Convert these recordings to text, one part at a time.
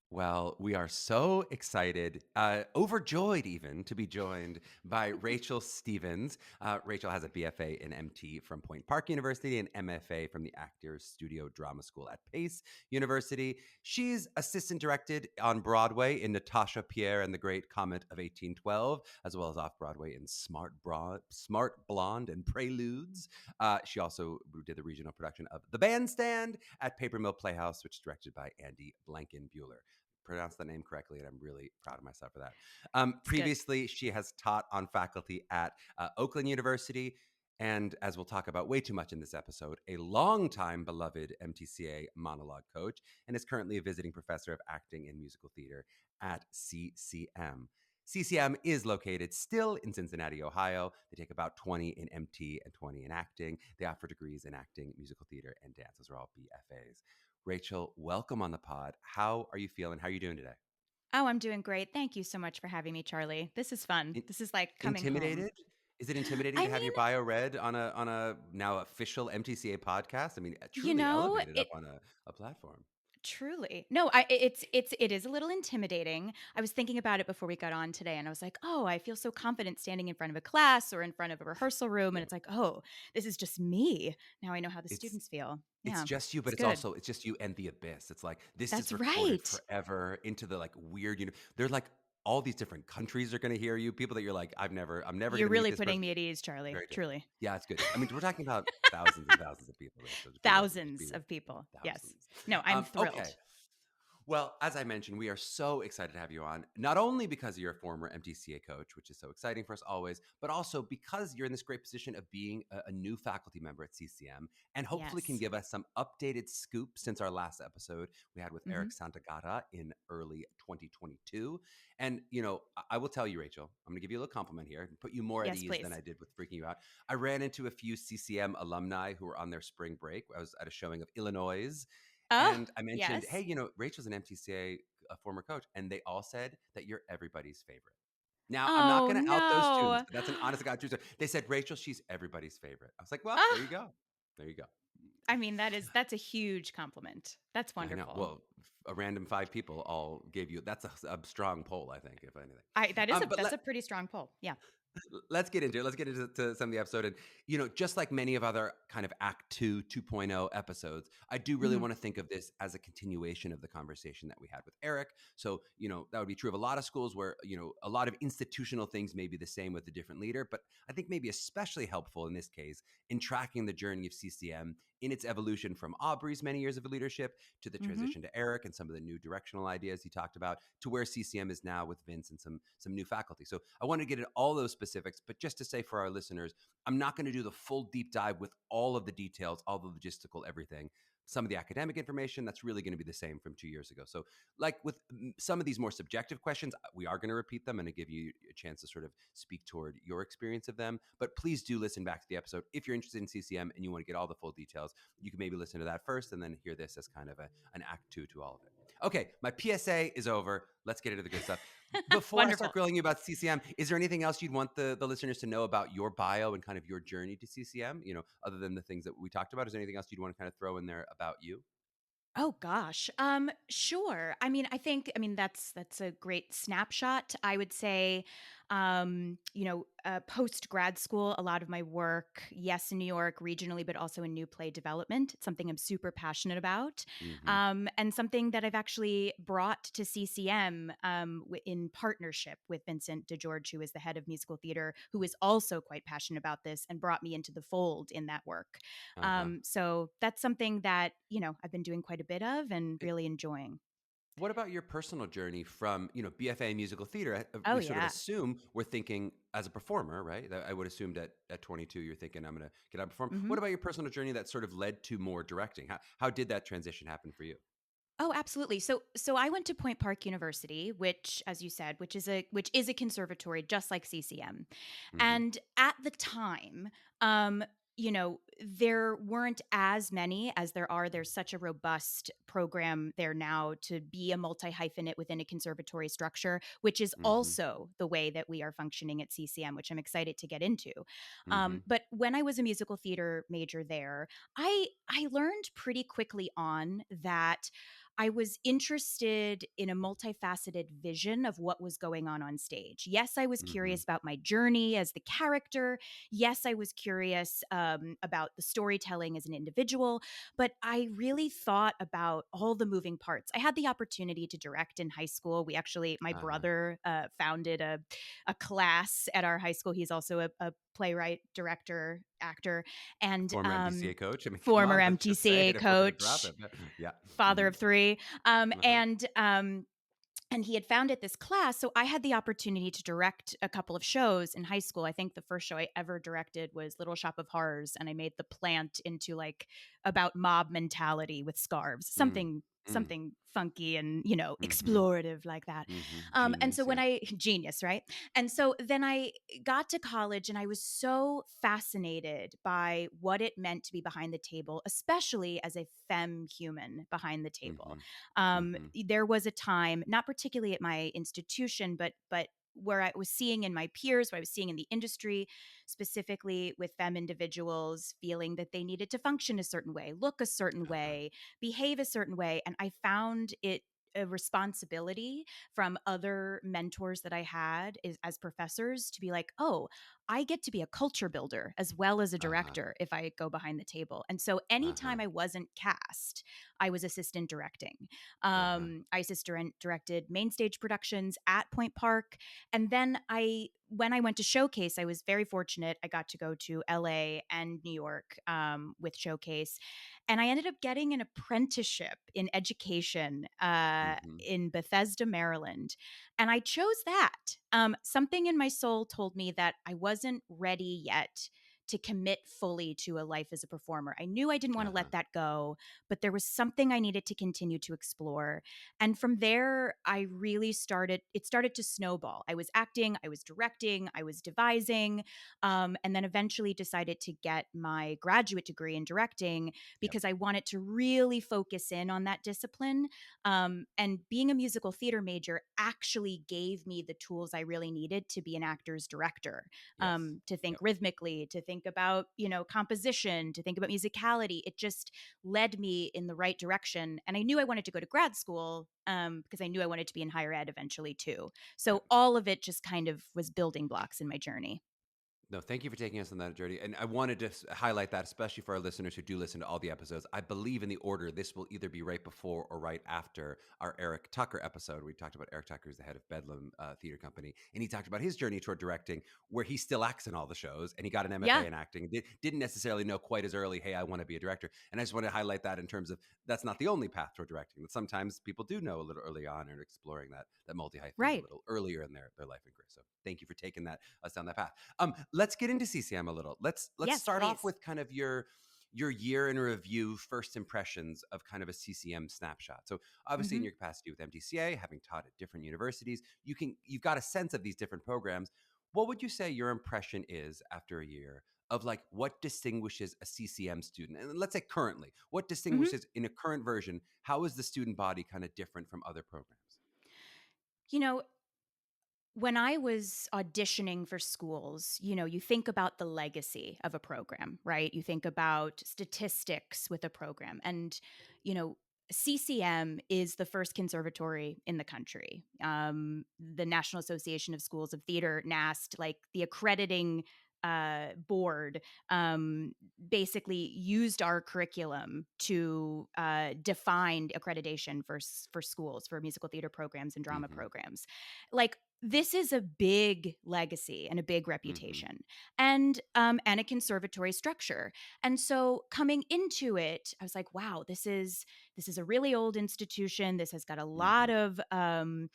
Well, we are so excited, overjoyed even, to be joined by Rachel Stevens. Rachel has a BFA in MT from Point Park University and MFA from the Actors Studio Drama School at Pace University. She's assistant directed on Broadway in Natasha Pierre and the Great Comet of 1812, as well as off Broadway in Smart Blonde and Preludes. She also did the regional production of The Bandstand at Paper Mill Playhouse, which is directed by Andy Blankenbuehler. Pronounced the name correctly, and I'm really proud of myself for that. It's good. Previously, she has taught on faculty at Oakland University, and as we'll talk about way too much in this episode, a longtime beloved MTCA monologue coach, and is currently a visiting professor of acting and musical theater at CCM. CCM is located still in Cincinnati, Ohio. They take about 20 in MT and 20 in acting. They offer degrees in acting, musical theater, and dance. Those are all BFAs. Rachel, welcome on the pod. How are you feeling? How are you doing today? Oh, I'm doing great. Thank you so much for having me, Charlie. This is fun. In- This is like coming home. Intimidated? Is it intimidating I to have your mean, bio read on a now official MTCA podcast? I mean, you truly know, elevated up it on a platform. truly. No, it is a little intimidating. I was thinking about it before we got on today and I was like, "Oh, I feel so confident standing in front of a class or in front of a rehearsal room." And Yeah. it's like, "Oh, this is just me." Now I know how the It's students feel. it's Yeah. just you, but It's good. it's just you and the abyss. It's like this is That's recorded right. forever into the like weird, they're like all these different countries are gonna hear you. People that you're like, I'm never You're gonna meet really this putting person. me at ease, Charlie. Very different. Truly. Yeah, it's good. I mean, we're talking about thousands and thousands of people, Rachel. Just be Thousands real. of people. Yes. Thousands. No, I'm Okay. thrilled. Well, as I mentioned, we are so excited to have you on, not only because you're a former MTCA coach, which is so exciting for us always, but also because you're in this great position of being a new faculty member at CCM and hopefully can Yes. give us some updated scoop since our last episode we had with Mhm. Eric Santagata in early 2022. And, I will tell you, Rachel, I'm going to give you a little compliment here and put you more at Yes, ease than please. I did with freaking you out. I ran into a few CCM alumni who were on their spring break. I was at a showing of Illinois, Oh, and I mentioned, hey, yes. Rachel's an MTCA, a former coach, and they all said that you're everybody's favorite. Now, I'm not Oh, going to out those students, no. but that's an honest to God truth. They said, Rachel, she's everybody's favorite. I was like, well, there you Ah, go. There you go. I mean, that's a huge compliment. That's I know. wonderful. Well, a random five people all gave you, that's a strong poll, I think, if anything. I that is a But that's a pretty strong pull. Yeah. let's get into it. Let's get into some of the episode. And, just like many of other kind of Act 2 2.0 episodes, I do really Mhm. want to think of this as a continuation of the conversation that we had with Eric. So, that would be true of a lot of schools where, a lot of institutional things may be the same with a different leader. But I think maybe especially helpful in this case in tracking the journey of CCM in its evolution from Aubrey's many years of leadership to the Mhm. transition to Eric and some of the new directional ideas he talked about to where CCM is now with Vince and some new faculty. So I want to get into all those specifics, but just to say for our listeners, I'm not going to do the full deep dive with all of the details, all the logistical everything. Some of the academic information that's really going to be the same from 2 years ago. So, like with some of these more subjective questions, we are going to repeat them and to give you a chance to sort of speak toward your experience of them. But please do listen back to the episode if you're interested in CCM and you want to get all the full details. You can maybe listen to that first and then hear this as kind of an act two to all of it. Okay, my PSA is over. Let's get into the good stuff. Before I start Wonderful. grilling you about CCM, is there anything else you'd want the listeners to know about your bio and kind of your journey to CCM? Other than the things that we talked about, is there anything else you'd want to kind of throw in there about you? Oh gosh. Sure. That's a great snapshot. I would say post grad school, a lot of my work, yes, in New York regionally, but also in new play development. It's something I'm super passionate about. Hmm. And something that I've actually brought to CCM in partnership with Vincent DeGeorge, who is the head of musical theater, who is also quite passionate about this and brought me into the fold in that work. Uh-huh. So that's something that, I've been doing quite a bit of and really enjoying. What about your personal journey from, BFA in musical theater? Oh, We sort of yeah. assume we're thinking as a performer, right? I would assume that at 22, you're thinking, I'm going to get out and perform. Hmm. What about your personal journey that sort of led to more directing? How did that transition happen for you? Oh, absolutely. So I went to Point Park University, which, as you said, which is a conservatory, just like CCM. Hmm. And at the time, um, there weren't as many as there are. There's such a robust program there now to be a multi hyphenate within a conservatory structure, which is Hmm. also the way that we are functioning at CCM, which I'm excited to get into. Hmm. But when I was a musical theater major there, I learned pretty quickly on that I was interested in a multifaceted vision of what was going on stage. Yes, I was Mm-hmm. curious about my journey as the character. Yes, I was curious about the storytelling as an individual, but I really thought about all the moving parts. I had the opportunity to direct in high school. My Uh-huh. brother founded a class at our high school. He's also a playwright, director, actor, and Former MTCA coach. I mean, come former on, let's just say MTCA it if we're going to drop coach, it. Yeah. father Mm-hmm. of three, um, Uh-huh. and um, and he had founded this class. So I had the opportunity to direct a couple of shows in high school. I think the first show I ever directed was Little Shop of Horrors, and I made the plant into like about mob mentality with scarves, Mm. Mm. something funky and Mm-hmm. explorative like that. Mm-hmm. And so Genius. when Yeah. I genius, right? And so then I got to college, and I was so fascinated by what it meant to be behind the table, especially as a femme human behind the table. Mm-hmm. Mm-hmm. There was a time, not particularly at my institution, but where I was seeing in my peers, what I was seeing in the industry, specifically with femme individuals feeling that they needed to function a certain way, look a certain Uh-huh. way, behave a certain way. And I found it a responsibility from other mentors that I had as professors to be like, oh, I get to be a culture builder as well as a Uh-huh. director if I go behind the table. And so Uh-huh. anytime I wasn't cast, I was assistant directing. Uh-huh. I directed main stage productions at Point Park. And then when I went to Showcase, I was very fortunate. I got to go to LA and New York with Showcase. And I ended up getting an apprenticeship in education Mm-hmm. in Bethesda, Maryland. And I chose that. Something in my soul told me that I wasn't ready yet to commit fully to a life as a performer. I knew I didn't want to Uh-huh. let that go, but there was something I needed to continue to explore. And from there, it started to snowball. I was acting, I was directing, I was devising, and then eventually decided to get my graduate degree in directing Yep. because I wanted to really focus in on that discipline. And being a musical theater major actually gave me the tools I really needed to be an actor's director, Yes. to think Yep. rhythmically, to think about, composition, to think about musicality. It just led me in the right direction. And I knew I wanted to go to grad school because I knew I wanted to be in higher ed eventually too. Yep. So all of it just kind of was building blocks in my journey. No, thank you for taking us on that journey. And I wanted to highlight that, especially for our listeners who do listen to all the episodes. I believe in the order, this will either be right before or right after our Eric Tucker episode. We talked about Eric Tucker, who's the head of Bedlam Theater Company. And he talked about his journey toward directing, where he still acts in all the shows. And he got an MFA Yeah, in acting. Didn't necessarily know quite as early, hey, I want to be a director. And I just want to highlight that in terms of that's not the only path toward directing. That sometimes people do know a little early on and exploring that multi-hyphenate a right. little earlier in their life and career. So thank you for taking us down that path. Let's get into CCM a little. Let's Yes, start off please. with kind of your year in review, first impressions of kind of a CCM snapshot. So obviously in Hmm. your capacity with MTCA, having taught at different universities, you've got a sense of these different programs. What would you say your impression is after a year of like what distinguishes a CCM student? And let's say currently, what Hmm. distinguishes in a current version, how is the student body kind of different from other programs? You know, when I was auditioning for schools, you think about the legacy of a program, right? You think about statistics with a program. And, you know, CCM is the first conservatory in the country. The National Association of Schools of Theater, NAST, like the accrediting board, basically used our curriculum to define accreditation for schools, for musical theater programs and drama Mm-hmm. programs. Like, this is a big legacy and a big Mm-hmm. reputation, and a conservatory structure. And so coming into it, I was like, wow, this is a really old institution. This has got a lot Mm-hmm. of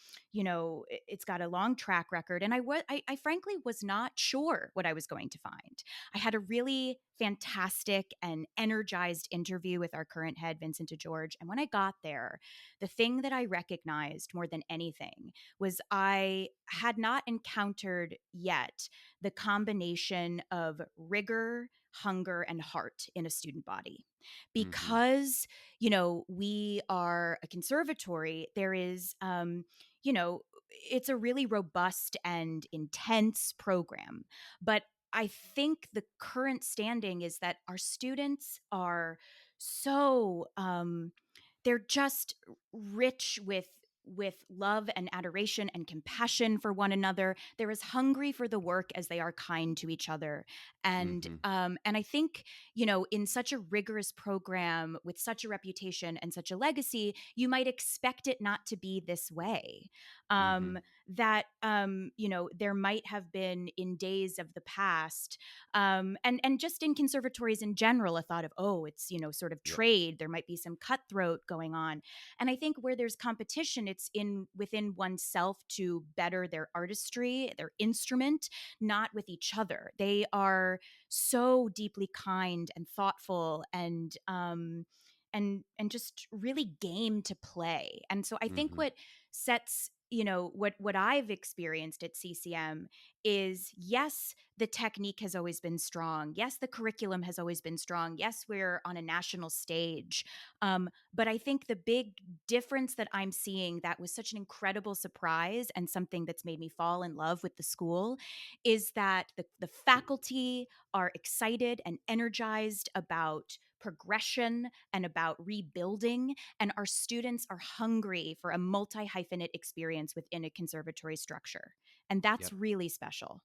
it's got a long track record. And I frankly was not sure what I was going to find. I had a really fantastic and energized interview with our current head, Vincent DeGeorge. And when I got there, the thing that I recognized more than anything was I had not encountered yet the combination of rigor, hunger, and heart in a student body. Mm-hmm. Because, we are a conservatory, there is, it's a really robust and intense program. But I think the current standing is that our students are so they're just rich with love and adoration and compassion for one another. They're as hungry for the work as they are kind to each other. Hmm. And I think, in such a rigorous program with such a reputation and such a legacy, you might expect it not to be this way. Hmm. There might have been in days of the past, and just in conservatories in general, a thought of, oh, it's, sort of Yeah. trade. There might be some cutthroat going on. And I think where there's competition, it's in within oneself to better their artistry, their instrument, not with each other. They are so deeply kind and thoughtful and just really game to play. And so I think Hmm. what sets what I've experienced at CCM is, yes, the technique has always been strong. Yes, the curriculum has always been strong. Yes, we're on a national stage. But I think the big difference that I'm seeing, that was such an incredible surprise and something that's made me fall in love with the school, is that the faculty are excited and energized about progression and about rebuilding, and our students are hungry for a multi hyphenate experience within a conservatory structure. And that's Yep. really special.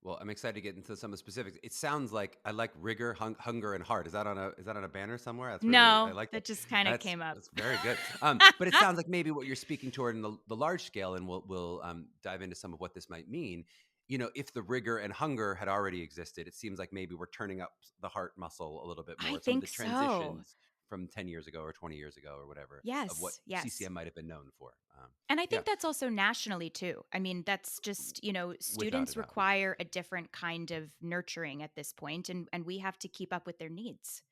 Well, I'm excited to get into some of the specifics. It sounds like I like rigor, hunger, and heart. Is that on a banner somewhere? That's really I No, like that. that just kind of That's came up. that's very good. But it sounds like maybe what you're speaking toward in the large scale, and we'll dive into some of what this might mean. If the rigor and hunger had already existed, it seems like maybe we're turning up the heart muscle a little bit I more. Some of the think so. transitions from 10 years ago or 20 years ago or whatever of what Yes, yes. CCM might have been known for. And I Yeah, think that's also nationally too. I mean, that's just, without a students doubt. require a different kind of nurturing at this point, and we have to keep up with their needs.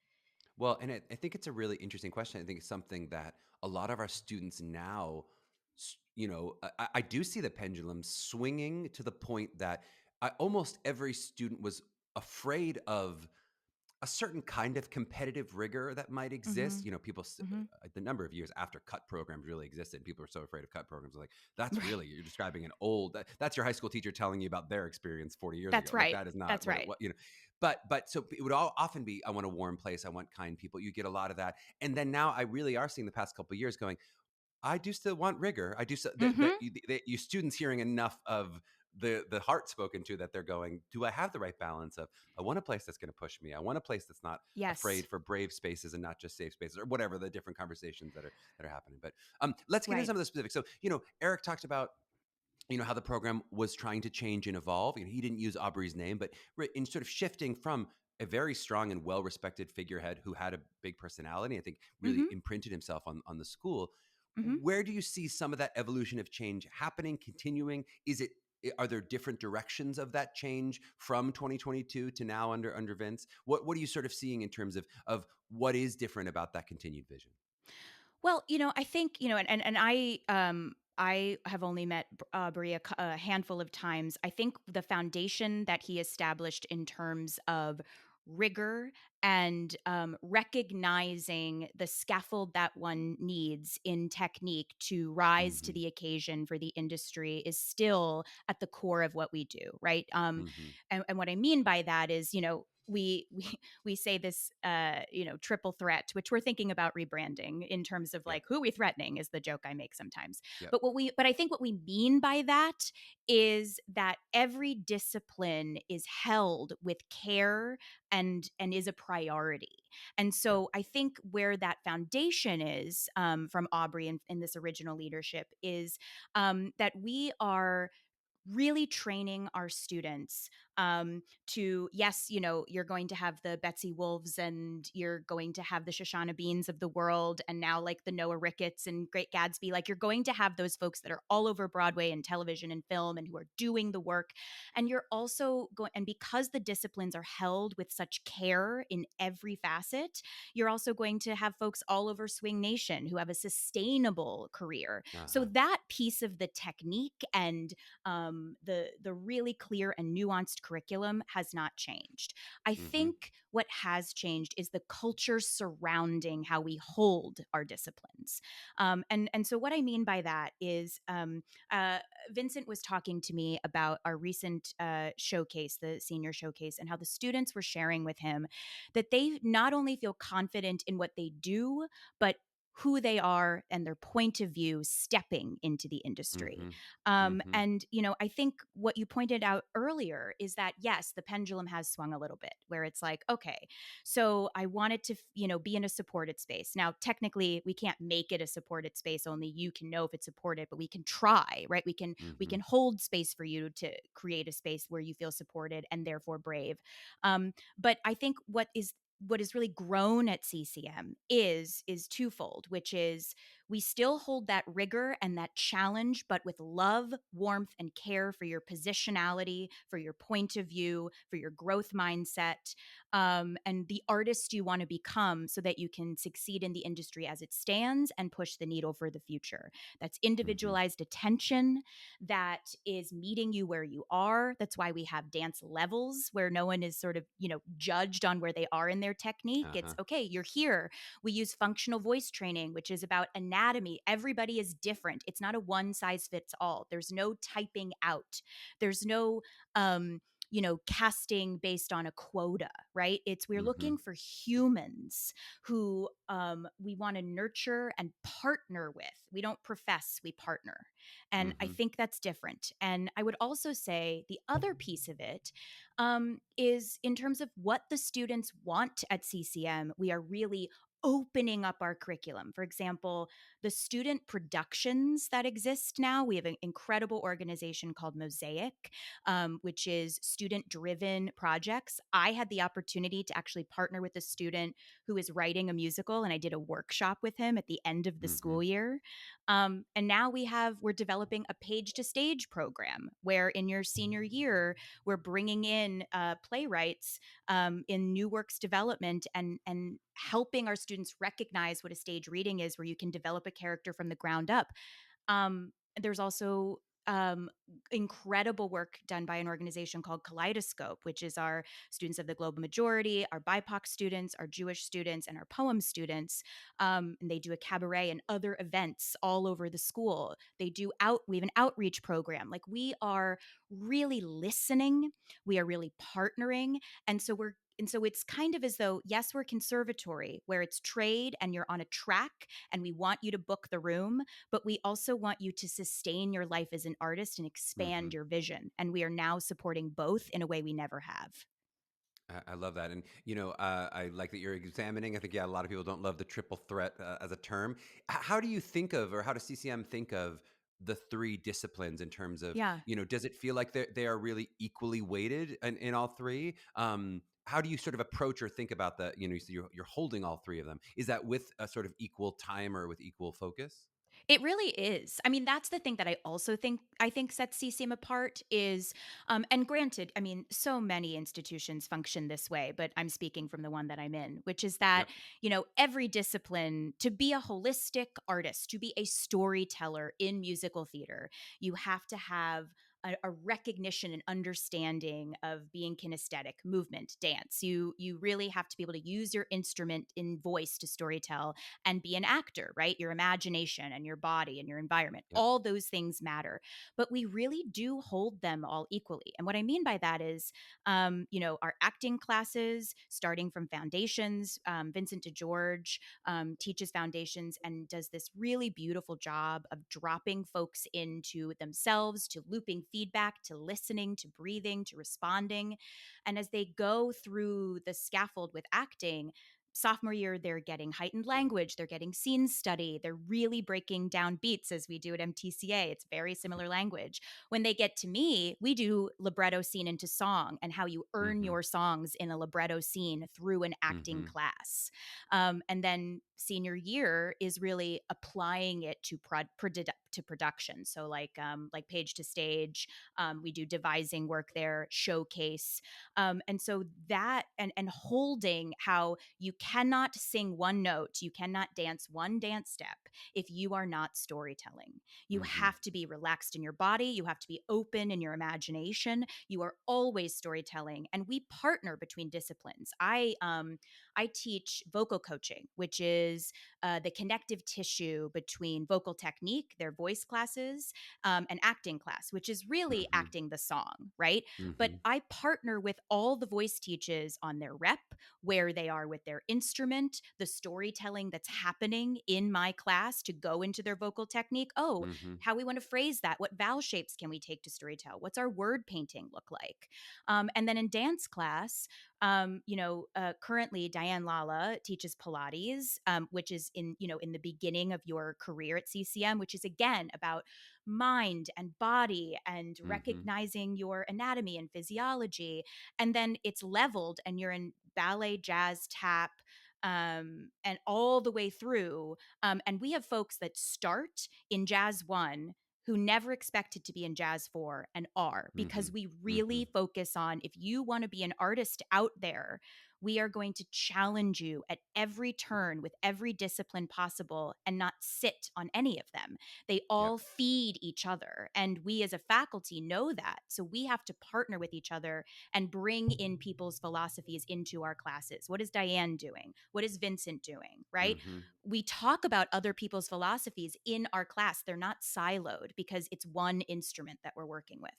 Well, and I think it's a really interesting question. I think it's something that a lot of our students now, I do see the pendulum swinging to the point that almost every student was afraid of a certain kind of competitive rigor that might exist. Mhm. People, Mhm. the number of years after cut programs really existed, people were so afraid of cut programs. Like, Right. you're describing that's your high school teacher telling you about their experience 40 years ago. That's Like, right. that is not That's what it right. was, but so it would all often be, I want a warm place. I want kind people. You get a lot of that. And then now I really are seeing the past couple of years going, I do still want rigor. I do so that Mhm. you students hearing enough of the heart spoken to, that they're going, do I have the right balance of, I want a place that's going to push me. I want a place that's not Yes. afraid for brave spaces and not just safe spaces, or whatever the different conversations that are happening. But let's get into Right. some of the specifics. So, Eric talked about how the program was trying to change and evolve. He didn't use Aubrey's name, but in sort of shifting from a very strong and well-respected figurehead who had a big personality, I think really Mhm. imprinted himself on the school. Mhm. Where do you see some of that evolution of change happening, continuing? Are there different directions of that change from 2022 to now under Vince? What are you sort of seeing in terms of what is different about that continued vision? Well, I think, and I have only met Brie a handful of times. I think the foundation that he established in terms of rigor and recognizing the scaffold that one needs in technique to rise to Hmm. the occasion for the industry is still at the core of what we do, right? Hmm. And what I mean by that is, we say this triple threat, which we're thinking about rebranding in terms of Yep. like, who are we threatening, is the joke I make sometimes. Yep. But I think what we mean by that is that every discipline is held with care and is a priority. And Yep. so I think where that foundation is, from Aubrey in this original leadership, is that we are really training our students, to, yes, you're going to have the Betsy Wolves and you're going to have the Shoshana Beans of the world, and now like the Noah Ricketts and Great Gatsby. Like, you're going to have those folks that are all over Broadway and television and film and who are doing the work. And you're also going, and because the disciplines are held with such care in every facet, you're also going to have folks all over Swing Nation who have a sustainable career. So Uh-huh. that piece of the technique and the really clear and nuanced curriculum has not changed. I Hmm. think what has changed is the culture surrounding how we hold our disciplines. And so what I mean by that is, uh, Vincent was talking to me about our recent showcase, the senior showcase, and how the students were sharing with him that they not only feel confident in what they do, but who they are and their point of view stepping into the industry. Mm-hmm. Mm-hmm. And, I think what you pointed out earlier is that, yes, the pendulum has swung a little bit where it's like, okay, so I wanted to, be in a supported space. Now, technically, we can't make it a supported space. Only you can know if it's supported, but we can try, right? We can Mm-hmm. hold space for you to create a space where you feel supported and therefore brave. But I think what is really grown at CCM is twofold, which is we still hold that rigor and that challenge, but with love, warmth, and care for your positionality, for your point of view, for your growth mindset, and the artist you want to become so that you can succeed in the industry as it stands and push the needle for the future. That's Mm-hmm. individualized attention that is meeting you where you are. That's why we have dance levels where no one is sort of, judged on where they are in their technique. It's Uh-huh. okay, you're here. We use functional voice training, which is about anatomy. Everybody is different. It's not a one size fits all. There's no typing out. There's no casting based on a quota, right? We're Mm-hmm. looking for humans who we want to nurture and partner with. We don't profess, we partner. And I Mm-hmm. think that's different. And I would also say the other piece of it is in terms of what the students want at CCM, we are really opening up our curriculum. For example, the student productions that exist now, we have an incredible organization called Mosaic, which is student driven projects. I had the opportunity to actually partner with a student who is writing a musical, and I did a workshop with him at the end of the Mm-hmm. school year. And now we're developing a page to stage program where in your senior year, we're bringing in playwrights in new works development and helping our students recognize what a stage reading is, where you can develop a character from the ground up. There's also incredible work done by an organization called Kaleidoscope, which is our students of the global majority, our BIPOC students, our Jewish students, and our poem students. And they do a cabaret and other events all over the school. We have an outreach program. Like, we are really listening, we are really partnering. And so it's kind of as though, yes, we're conservatory where it's trade and you're on a track and we want you to book the room, but we also want you to sustain your life as an artist and Mm-hmm. expand your vision. And we are now supporting both in a way we never have. I love that, and I like that you're examining. I think, yeah, a lot of people don't love the triple threat as a term. How do you think of, or how does CCM think of the three disciplines in terms of, Yeah. does it feel like they are really equally weighted in all three? How do you sort of approach or think about that? You see you're holding all three of them. Is that with a sort of equal time or with equal focus? It really is. I mean, that's the thing that I think sets CCM apart is, and granted, I mean, so many institutions function this way, but I'm speaking from the one that I'm in, which is that, Yep. every discipline, to be a holistic artist, to be a storyteller in musical theater, you have to have a recognition and understanding of being kinesthetic, movement, dance. You really have to be able to use your instrument in voice to storytell and be an actor, right? Your imagination and your body and your environment, Yep. all those things matter. But we really do hold them all equally. And what I mean by that is, our acting classes, starting from foundations, Vincent DeGeorge teaches foundations and does this really beautiful job of dropping folks into themselves, to looping feedback, to listening, to breathing, to responding. And as they go through the scaffold with acting, sophomore year, they're getting heightened language, they're getting scene study, they're really breaking down beats as we do at MTCA. It's very similar language. When they get to me, we do libretto scene into song and how you earn Mm-hmm. your songs in a libretto scene through an acting Mm-hmm. class. And then senior year is really applying it to to production. So like page to stage, we do devising work there, showcase, and so that and holding how you cannot sing one note, you cannot dance one dance step if you are not storytelling. You Mm-hmm. have to be relaxed in your body, you have to be open in your imagination. You are always storytelling, and we partner between disciplines. I teach vocal coaching, which is the connective tissue between vocal technique, their voice classes, and acting class, which is really Mhm. acting the song, right? But Mhm. I partner with all the voice teachers on their rep, where they are with their instrument, the storytelling that's happening in my class to go into their vocal technique. Oh, Mhm. how we want to phrase that. What vowel shapes can we take to storytell? What's our word painting look like? And then in dance class, currently Diane Lala teaches Pilates, which is in the beginning of your career at CCM, which is again about mind and body and Mhm. recognizing your anatomy and physiology. And then it's leveled, and you're in ballet, jazz, tap, and all the way through. And we have folks that start in Jazz 1 who never expected to be in Jazz 4 and are, because Mhm. we really Mhm. focus on, if you want to be an artist out there, we are going to challenge you at every turn with every discipline possible and not sit on any of them. They Yep. all feed each other. And we as a faculty know that. So we have to partner with each other and bring in people's philosophies into our classes. What is Diane doing? What is Vincent doing? Right? Mhm. We talk about other people's philosophies in our class. They're not siloed because it's one instrument that we're working with.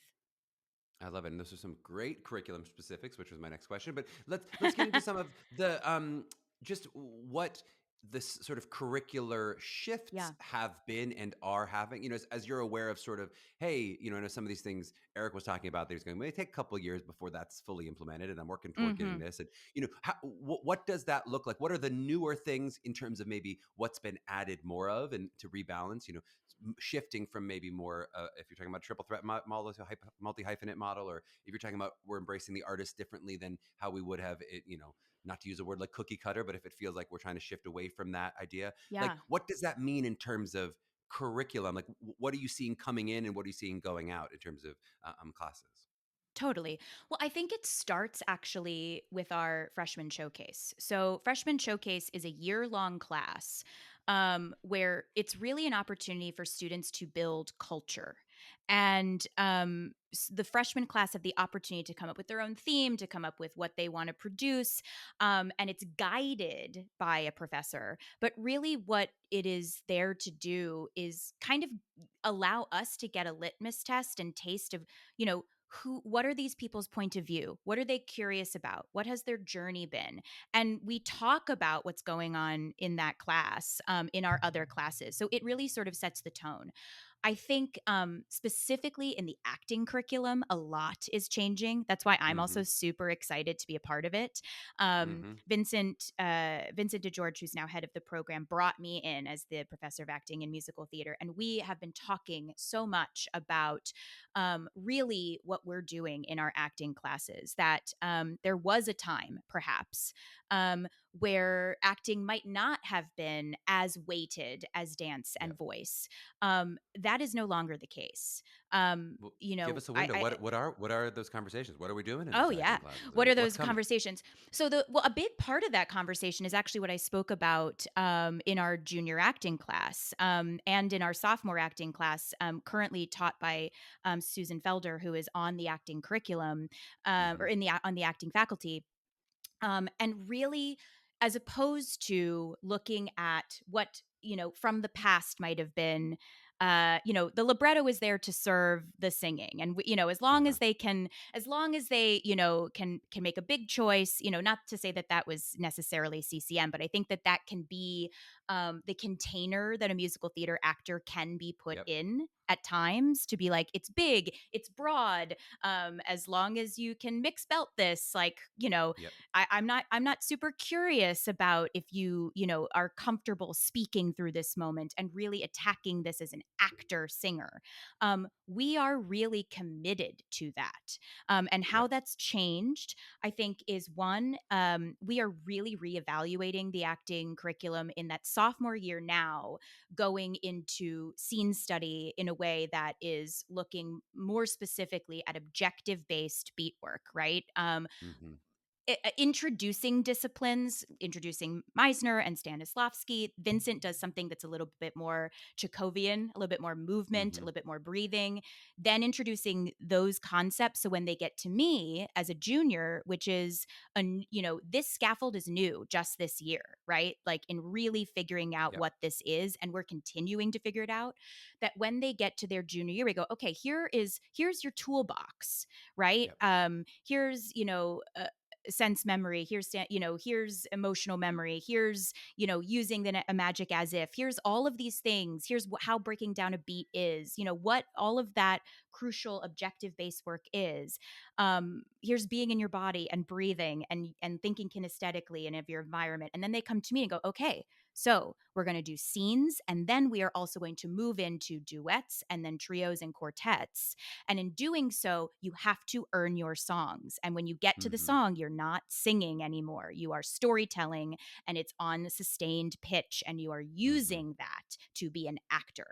I love it, and those are some great curriculum specifics, which was my next question. But let's get into some of the just what this sort of curricular shifts Yeah. have been and are having. As you're aware of, sort of, hey, I know some of these things Eric was talking about. There's going to take a couple of years before that's fully implemented, and I'm working toward getting Hmm. this. And what does that look like? What are the newer things in terms of maybe what's been added more of, and to rebalance? Shifting from maybe more, if you're talking about triple threat model to multi hyphenate model, or if you're talking about we're embracing the artist differently than how we would have it, not to use a word like cookie cutter, but if it feels like we're trying to shift away from that idea, like Yeah. what does that mean in terms of curriculum? Like what are you seeing coming in and what are you seeing going out in terms of classes? Totally. Well, I think it starts actually with our freshman showcase. So, freshman showcase is a year-long class where it's really an opportunity for students to build culture. And the freshman class have the opportunity to come up with their own theme, to come up with what they want to produce. And it's guided by a professor. But really, what it is there to do is kind of allow us to get a litmus test and taste of, you know, what are these people's point of view? What are they curious about? What has their journey been? And we talk about what's going on in that class, in our other classes. So it really sort of sets the tone. I think specifically in the acting curriculum, a lot is changing. That's why I'm Mm-hmm. also super excited to be a part of it. Mm-hmm. Vincent DeGeorge, who's now head of the program, brought me in as the professor of acting and musical theater, and we have been talking so much about really what we're doing in our acting classes. That there was a time, perhaps, where acting might not have been as weighted as dance Yeah. and voice. That is no longer the case. Well, give us a window. I What are those conversations? What are we doing in Oh those acting yeah. classes, or What are what's those coming? conversations? So a big part of that conversation is actually what I spoke about in our junior acting class, and in our sophomore acting class, currently taught by Susan Felder, who is on the acting curriculum, or Mm-hmm. on the acting faculty. And really, as opposed to looking at what, from the past might have been, the libretto is there to serve the singing. And as long Uh-huh. as they can, as long as they, can make a big choice, not to say that that was necessarily CCM, but I think that that can be the container that a musical theater actor can be put Yep. in at times, to be like, it's big, it's broad, as long as you can mix belt this, like, Yep. I'm not super curious about if are comfortable speaking through this moment and really attacking this as an actor singer. We are really committed to that. And how Yep. that's changed, I think, is one, we are really reevaluating the acting curriculum in that sophomore year now, going into scene study in a way that is looking more specifically at objective based beat work, right? Mm-hmm. introducing disciplines, introducing Meisner and Stanislavski. Vincent does something that's a little bit more Chekhovian, a little bit more movement, a Hmm. little bit more breathing, then introducing those concepts. So when they get to me as a junior, which is, this scaffold is new just this year, right? Like in really figuring out Yep. what this is, and we're continuing to figure it out, that when they get to their junior year, we go, okay, here's your toolbox, right? Yep. Here's, sense memory, here's emotional memory, here's, using a magic as if, here's all of these things, here's how breaking down a beat is, what all of that crucial objective based work is. Here's being in your body and breathing and thinking kinesthetically and of your environment. And then they come to me and go, okay, so we're going to do scenes, and then we are also going to move into duets and then trios and quartets. And in doing so, you have to earn your songs. And when you get to the Hmm. song, you're not singing anymore. You are storytelling, and it's on sustained pitch, and you are Hmm. using that to be an actor.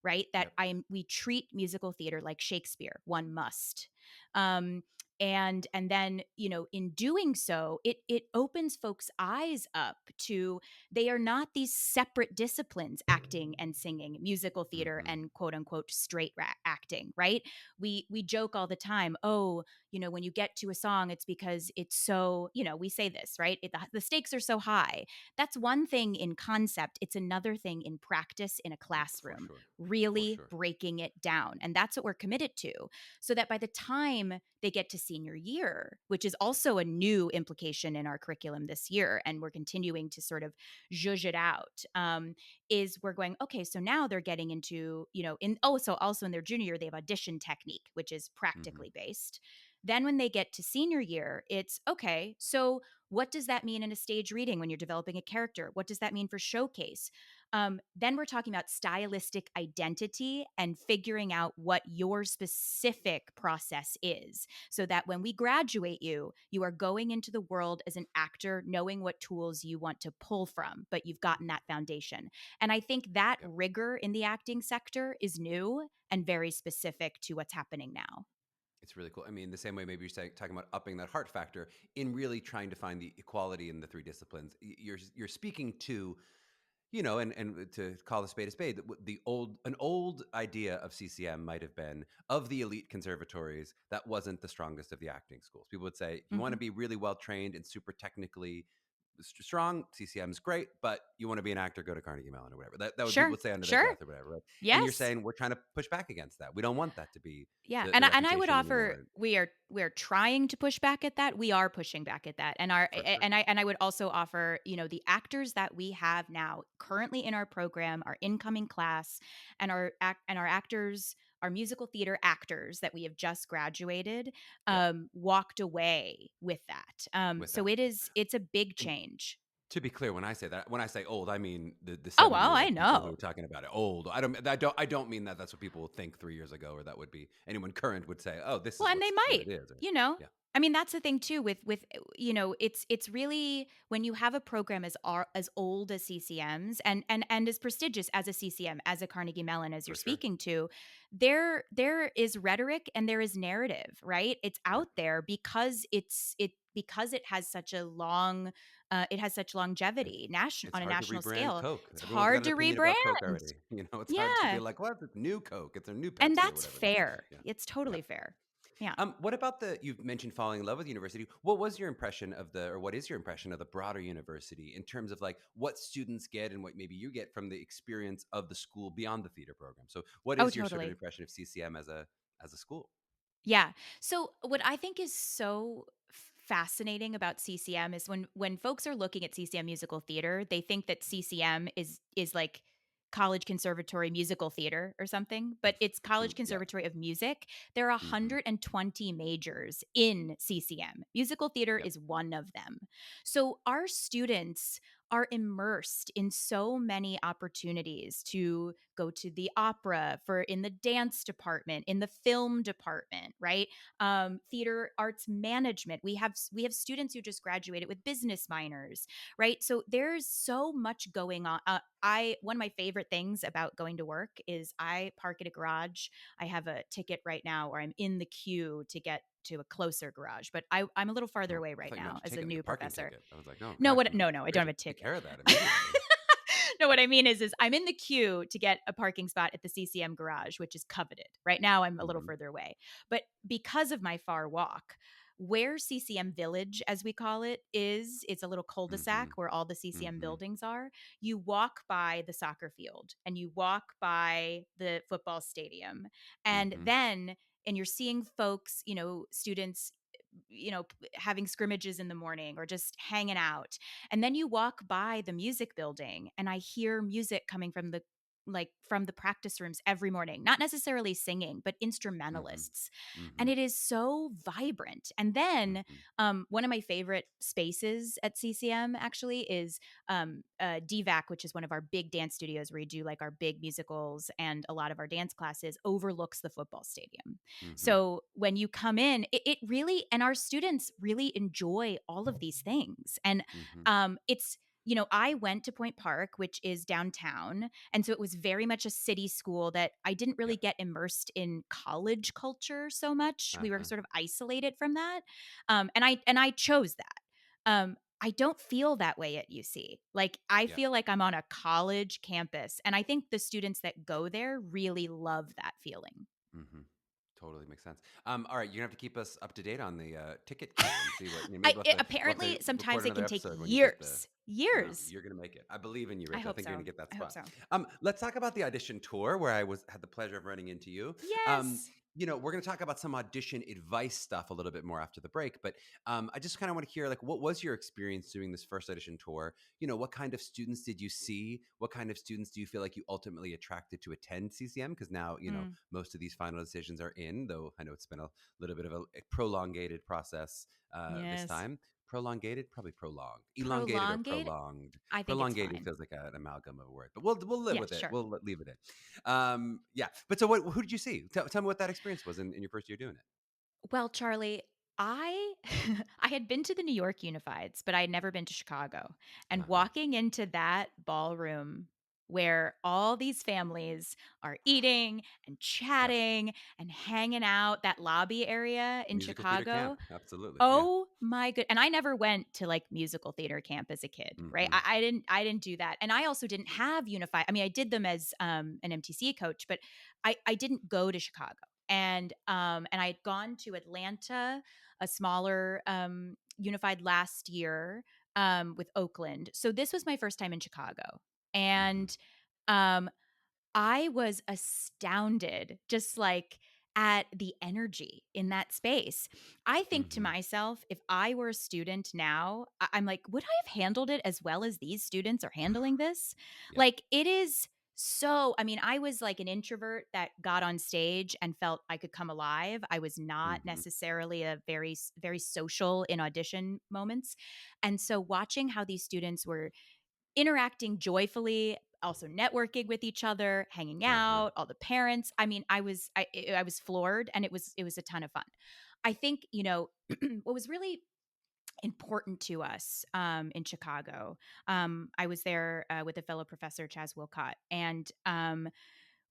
Right? That Yep. we treat musical theater like Shakespeare. One must. Um, and then, in doing so, it opens folks' eyes up to, they are not these separate disciplines, acting and singing, musical theater Hmm. and quote unquote straight acting, right? We joke all the time, oh, when you get to a song, it's because it's so, we say this, right? The stakes are so high. That's one thing in concept. It's another thing in practice in a For classroom, sure. For really sure. breaking it down. And that's what we're committed to. So that by the time they get to senior year, which is also a new implication in our curriculum this year, and we're continuing to sort of zhuzh it out, is we're going, okay, so now they're getting into, so also in their junior year, they have audition technique, which is Hmm. practically based. Then when they get to senior year, it's okay, so what does that mean in a stage reading when you're developing a character? What does that mean for showcase? Then we're talking about stylistic identity and figuring out what your specific process is, so that when we graduate you, you are going into the world as an actor, knowing what tools you want to pull from, but you've gotten that foundation. And I think that Yep. rigor in the acting sector is new and very specific to what's happening now. It's really cool. I mean, the same way maybe you're talking about upping that heart factor in really trying to find the equality in the three disciplines. You're speaking to, and to call a spade, the old an old idea of CCM might have been, of the elite conservatories, that wasn't the strongest of the acting schools. People would say, if you want to Hmm. be really well trained and super technically strong, CCM is great, but you want to be an actor, go to Carnegie Mellon or whatever. That would people Sure, would say under their sure. breath or whatever, right? And you're Yes. saying we're trying to push back against that. We don't want that to be Yeah, the, and the I would reputation offer, anymore. we are trying to push back at that. We are pushing back at that, and For sure. and I would also offer, the actors that we have now currently in our program, our incoming class, and our actors, our musical theater actors that we have just graduated, Yep. walked away with that. With So that. it's a big And change. to be clear, when I say that, when I say old, I mean the Oh well, 70-year-old I people who know. are talking about it. Old. I don't mean that that's what people would think 3 years ago, or that would be anyone current would say, "Oh, this Well, is and they what might, it is." Or, you know. yeah, I mean, that's the thing too with it's really, when you have a program as old as CCM's, and as prestigious as a CCM, as a Carnegie Mellon, as you're for sure. speaking to, there is rhetoric and there is narrative, right? It's Yeah. out there because it has such a long, it has such It, longevity it's on a hard to national rebrand scale. Coke. It's Everyone's got hard an to opinion rebrand. about Coke already. It's hard to be Yeah, like, "What? It's new Coke. It's a new and Pepsi or that's whatever it is." fair. Yeah. It's Yeah. totally fair. Yeah. What about you've mentioned falling in love with university. What was your impression or what is your impression of the broader university in terms of like what students get and what maybe you get from the experience of the school beyond the theater program? So what Oh, is your sort of totally. impression of CCM as a school? Yeah. So what I think is so fascinating about CCM is when folks are looking at CCM musical theater, they think that CCM is like college conservatory musical theater or something, but it's college Yeah. conservatory of music. There are Hmm. 120 majors in CCM. Musical theater Yep. is one of them. So our students are immersed in so many opportunities to go to the opera, for in the dance department, in the film department, right? Theater arts management. We have students who just graduated with business minors, right? So there's so much going on. I One of my favorite things about going to work is I park at a garage. I have a ticket right now, or I'm in the queue to get to a closer garage, but I'm a little farther Oh, away I right thought you meant now a as a ticket, like a new parking professor. ticket. I was like, "Oh No, gosh, what? No, no, I don't have a take ticket. care of that immediately." No, what I mean is I'm in the queue to get a parking spot at the CCM garage, which is coveted. Right now, I'm a little Mhm, further away, but because of my far walk, where CCM Village, as we call it, is, it's a little cul-de-sac mhm, where all the CCM mhm, buildings are. You walk by the soccer field and you walk by the football stadium, and mhm, then and you're seeing folks, students, having scrimmages in the morning or just hanging out. And then you walk by the music building and I hear music coming from the practice rooms every morning, not necessarily singing, but mhm, instrumentalists. And mhm, it is so vibrant. And then mhm, one of my favorite spaces at CCM actually is DVAC, which is one of our big dance studios where we do like our big musicals and a lot of our dance classes, overlooks the football stadium. mhm, So when you come in, it really, and our students really enjoy all of these things. And mhm. it's, I went to Point Park, which is downtown. And so it was very much a city school that I didn't really Yep. get immersed in college culture so much. We were Uh-huh. sort of isolated from that. And I chose that. I don't feel that way at UC. Like, I Yep. feel like I'm on a college campus. And I think the students that go there really love that feeling. Mhm. Totally makes sense. All right, you're gonna have to keep us up to date on the ticket queue and see what. Maybe we'll have to Apparently, sometimes record it another can take episode when you get the. years. No, Years. you're gonna make it. I believe in you, I Rich. I hope think you're gonna so. get that I hope spot. so. Let's talk about the audition tour where I was had the pleasure of running into you. Um, Yes. we're gonna talk about some audition advice stuff a little bit more after the break, but I just kind of want to hear like what was your experience doing this first audition tour? What kind of students did you see? What kind of students do you feel like you ultimately attracted to attend CCM? Because now, Mm, most of these final decisions are in, though I know it's been a little bit of a prolongated process this yes. time. Prolongated, probably prolonged, elongated or Prolongate? prolonged. I think it's Prolongated fine. feels like an amalgam of a word, but we'll live Yeah, with it. sure. Leave it in. Yeah. But so, who did you see? Tell me what that experience was in your first year doing it. Well, Charlie, I I had been to the New York Unifieds, but I had never been to Chicago. Uh And huh. walking into that ballroom where all these families are eating and Yep. chatting and hanging out, that lobby area in Musical theater camp. Chicago. Absolutely. Yeah. Oh my good. And I never went to like musical theater camp as a kid, right? Mm-hmm. I didn't do that. And I also didn't have Unified. I mean, I did them as an MTCA coach, but I didn't go to Chicago. And I had gone to Atlanta, a smaller Unified last year with Oakland. So this was my first time in Chicago. Mm-hmm. And um I was astounded, just like at the energy in that space. I think to Mm-hmm. myself, if I were a student now, I'm like, would I have handled it as well as these students are handling this? Yep. Like, it is so, I mean, I was like an introvert that got on stage and felt I could come alive. I was not Mm-hmm. necessarily a very social in audition moments. And so watching how these students were interacting joyfully, also networking with each other, hanging Uh huh. out, all the parents. I mean, I was floored, and it was a ton of fun. I think what was really important to us in Chicago. I was there with a fellow professor, Chaz Wilcott, and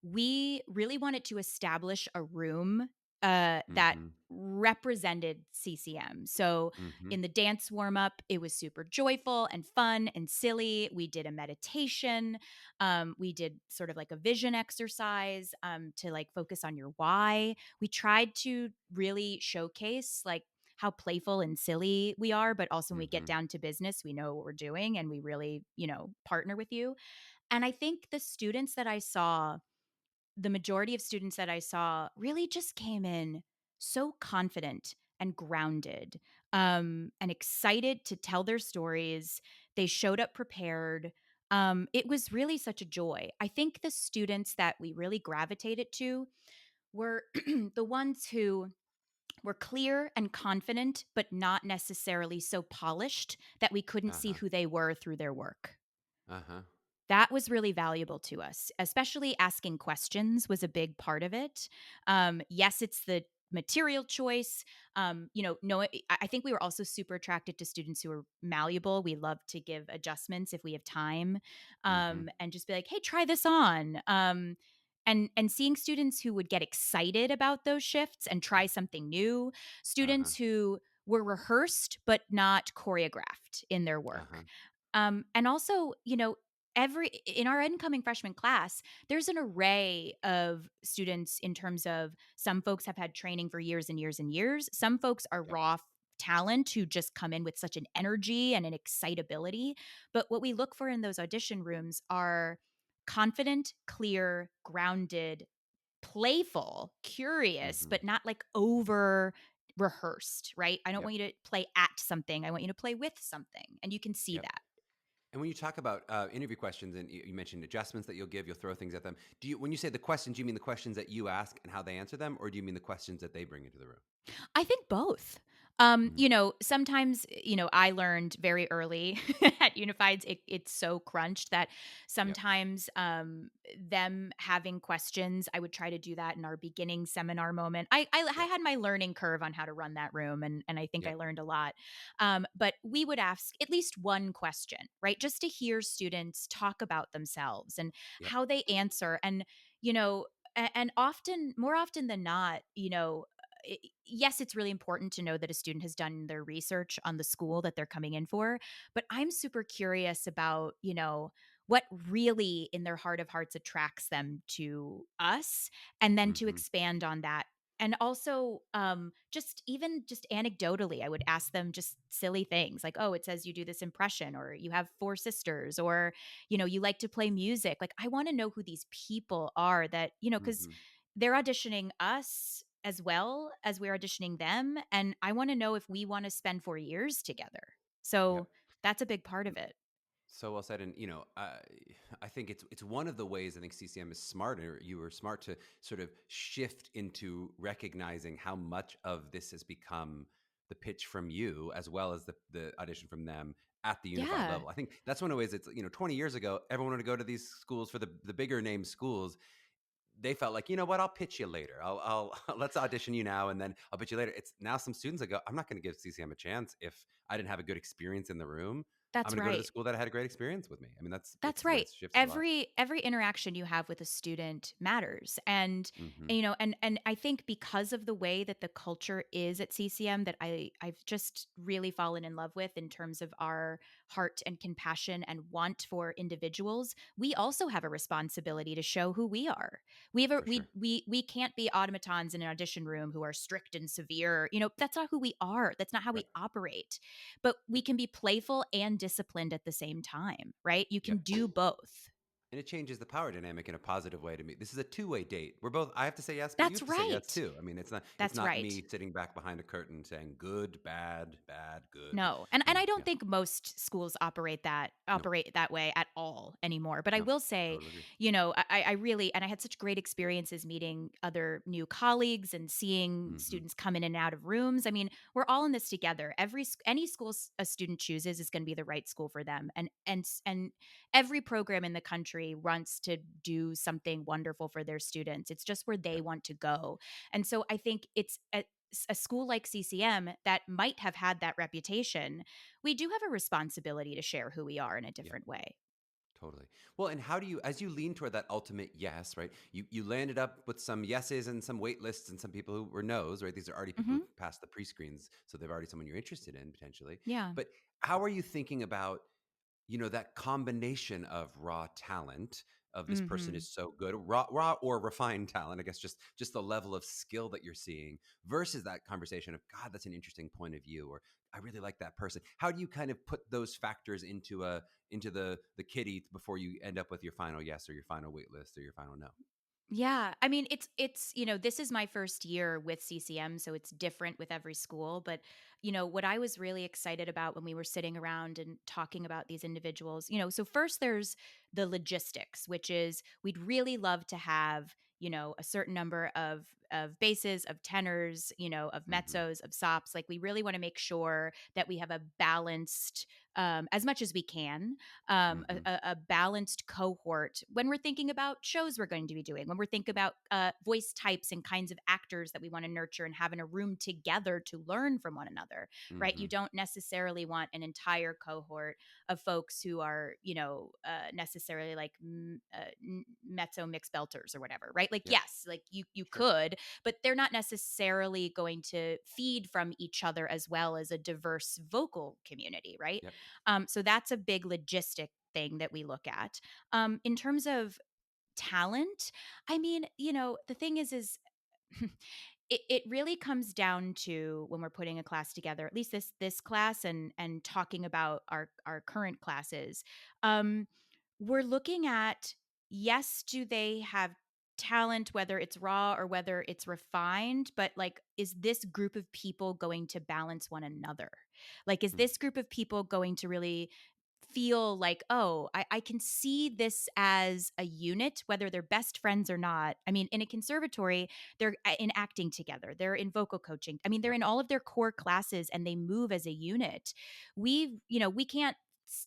we really wanted to establish a room that Mm-hmm. represented CCM. So Mm-hmm. in the dance warm up, it was super joyful and fun and silly. We did a meditation. We did sort of like a vision exercise to like focus on your why. We tried to really showcase like how playful and silly we are, but also when we get Mm-hmm. down to business, we know what we're doing and we really, partner with you. And I think the majority of students that I saw really just came in so confident and grounded, and excited to tell their stories. They showed up prepared. It was really such a joy. I think the students that we really gravitated to were the ones who were clear and confident, but not necessarily so polished that we couldn't Uh see huh. who they were through their work. Uh huh. That was really valuable to us, especially asking questions was a big part of it. Yes, it's the material choice. No, I think we were also super attracted to students who are malleable. We love to give adjustments if we have time, Hmm. and just be like, "Hey, try this on." And seeing students who would get excited about those shifts and try something new, Uh-huh. students who were rehearsed but not choreographed in their Uh-huh. work. And also, every in our incoming freshman class, there's an array of students in terms of some folks have had training for years and years and years. Some folks are Yep. raw talent who just come in with such an energy and an excitability. But what we look for in those audition rooms are confident, clear, grounded, playful, curious, Hmm. but not like over rehearsed, right? I don't Yep. want you to play at something. I want you to play with something. And you can see Yep. that. And when you talk about interview questions, and you mentioned adjustments that you'll throw things at them. When you say the questions, do you mean the questions that you ask and how they answer them, or do you mean the questions that they bring into the room? I think both. Mm. Sometimes, I learned very early at Unifieds, it's so crunched that Yep. sometimes them having questions, I would try to do that in our beginning seminar moment. I Yep. had my learning curve on how to run that room, and I think I Yep. learned a lot. But we would ask at least one question, right? Just to hear students talk about themselves and Yep. how they answer. And, you know, and often, more often than not, yes, it's really important to know that a student has done their research on the school that they're coming in for. But I'm super curious about, what really in their heart of hearts attracts them to us, and then to Hmm. expand on that. And also, just anecdotally, I would ask them just silly things like, oh, it says you do this impression, or you have four sisters, or, you like to play music. Like, I want to know who these people are that, because Hmm. they're auditioning us as well as we're auditioning them, and I wanna know if we wanna spend 4 years together. Yep. So, that's a big part of it. So well said. And I think it's one of the ways I think CCM is smarter. You were smart to sort of shift into recognizing how much of this has become the pitch from you as well as the audition from them at the unified Yeah, level. I think that's one of the ways. It's 20 years ago, everyone wanted to go to these schools for the bigger name schools. They felt like, you know what, I'll pitch you later. I'll let's audition you now and then I'll pitch you later. It's now some students that go, I'm not going to give CCM a chance if I didn't have a good experience in the room. I'm that's going to go to the right. school that had a great experience with me. I mean, That's yeah, right. it's shifted a lot. Every interaction you have with a student matters. And Hmm. and I think because of the way that the culture is at CCM, that I've just really fallen in love with in terms of our heart and compassion and want for individuals, we also have a responsibility to show who we are. We have a For sure. we can't be automatons in an audition room who are strict and severe. That's not who we are. That's not how we Right. operate. But we Yep. can be playful and disciplined at the same time, right? You can Yep. do both. And it changes the power dynamic in a positive way to me. This is a two-way date. We're both I have to say yes, but you That's have to say yes right. too. I mean, it's That's not right. me sitting back behind a curtain saying good, bad, bad, good. No. And I don't Yeah. think most schools No. operate that way at all anymore. But I No. will say, Totally agree. I really, and I had such great experiences meeting other new colleagues and seeing Mhm. students come in and out of rooms. I mean, we're all in this together. Any school a student chooses is going to be the right school for them. And every program in the country wants to do something wonderful for their students. It's just where they Yep. want to go. And so I think it's a school like CCM that might have had that reputation, we do have a responsibility to share who we are in a Yep. different way. Totally. Well, and how do you, as you lean toward that ultimate yes, right? You landed up with some yeses and some wait lists and some people who were no's, right? These are already people Mhm. who've passed the pre-screens, so they've already someone you're interested in potentially. Yeah. But how are you thinking about that combination of raw talent of this person Mhm. is so good, raw or refined talent, I guess just the level of skill that you're seeing versus that conversation of God, that's an interesting point of view, or I really like that person. How do you kind of put those factors into the kitty before you end up with your final yes or your final wait list or your final no? Yeah. I mean, this is my first year with CCM, so it's different with every school. But, what I was really excited about when we were sitting around and talking about these individuals, so first there's the logistics, which is we'd really love to have, a certain number of of basses, of tenors, of Mm-hmm. mezzos, of sops. Like we really want to make sure that we have a balanced, as much as we can, Mm-hmm. a balanced cohort when we're thinking about shows we're going to be doing, when we're thinking about voice types and kinds of actors that we want to nurture and have in a room together to learn from one another, right? Mm-hmm. You don't necessarily want an entire cohort of folks who are, necessarily like mezzo mix belters or whatever, right? Like, Yep. yes, like you Sure. could, but they're not necessarily going to feed from each other as well as a diverse vocal community, right? Yep. So that's a big logistic thing that we look at. In terms of talent, I mean, the thing is it really comes down to when we're putting a class together, at least this class and talking about our current classes. um we're looking at, yes, do they have talent, whether it's raw or whether it's refined, but like, is this group of people going to balance one another? Like, is Mm. this group of people going to really feel like, oh, I can see this as a unit, whether they're best friends or not. I mean, in a conservatory, they're in acting together, they're in vocal coaching. I mean, they're Yep. in all of their core classes and they move as a unit. We can't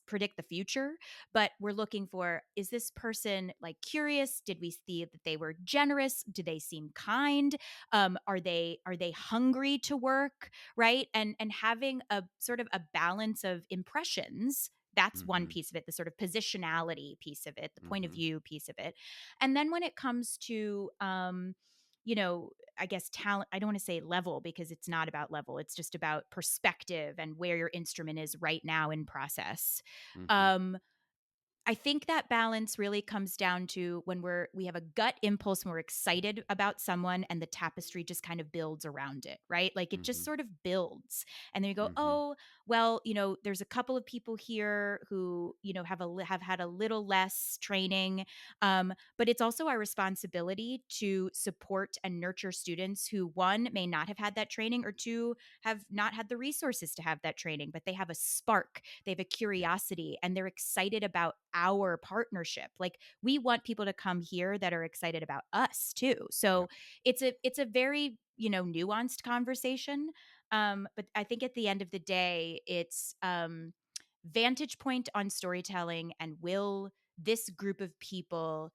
predict the future, but we're looking for, is this person like curious? Did we see that they were generous? Do they seem kind? Are they hungry to work, right? And having a sort of a balance of impressions, that's one Mm-hmm. piece of it, the sort of positionality piece of it, the point of Mm-hmm. view piece of it. And then when it comes to I guess talent, I don't want to say level because it's not about level. It's just about perspective and where your instrument is right now in process. Mm-hmm. Um I think that balance really comes down to when we have a gut impulse when we're excited about someone and the tapestry just kind of builds around it, right? Like it just Mm-hmm. sort of builds. And then you go, Mm-hmm. "Oh, well, there's a couple of people here who, have had a little less training." But it's also our responsibility to support and nurture students who, one, may not have had that training, or two, have not had the resources to have that training, but they have a spark, they have a Yep. curiosity, and they're excited about our partnership. Like, we want people to come here that are excited about us too. So Yep. it's a very, nuanced conversation. But I think at the end of the day, it's vantage point on storytelling, and will this group of people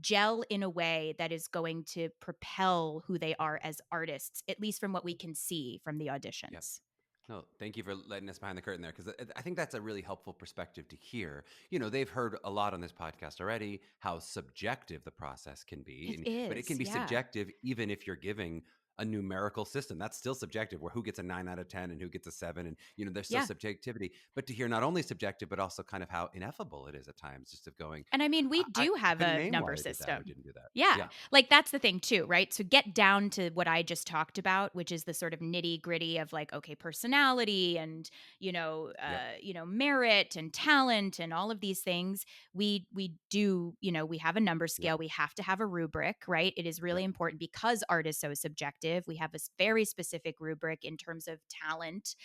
gel in a way that is going to propel who they are as artists, at least from what we can see from the Yep. auditions. No, thank you for letting us behind the curtain there, because I think that's a really helpful perspective to hear. They've heard a lot on this podcast already how subjective the process can be, It but it can is, be yeah. subjective even if you're giving a numerical system. That's still subjective, where who gets a 9 out of 10 and who gets a 7, and there's still Yeah. subjectivity. But to hear not only subjective but also kind of how ineffable it is at times, just of going, And I mean, we I do have couldn't a name number why I did that or system. didn't do that. Yeah. Yeah. Like, that's the thing too, right? So get down to what I just talked about, which is the sort of nitty gritty of like, okay, personality and, Yep. merit and talent and all of these things. We do, we have a number Yep. scale. We have to have a rubric, right? It is really Yep. important because art is so subjective. We have this very specific rubric in terms of talent,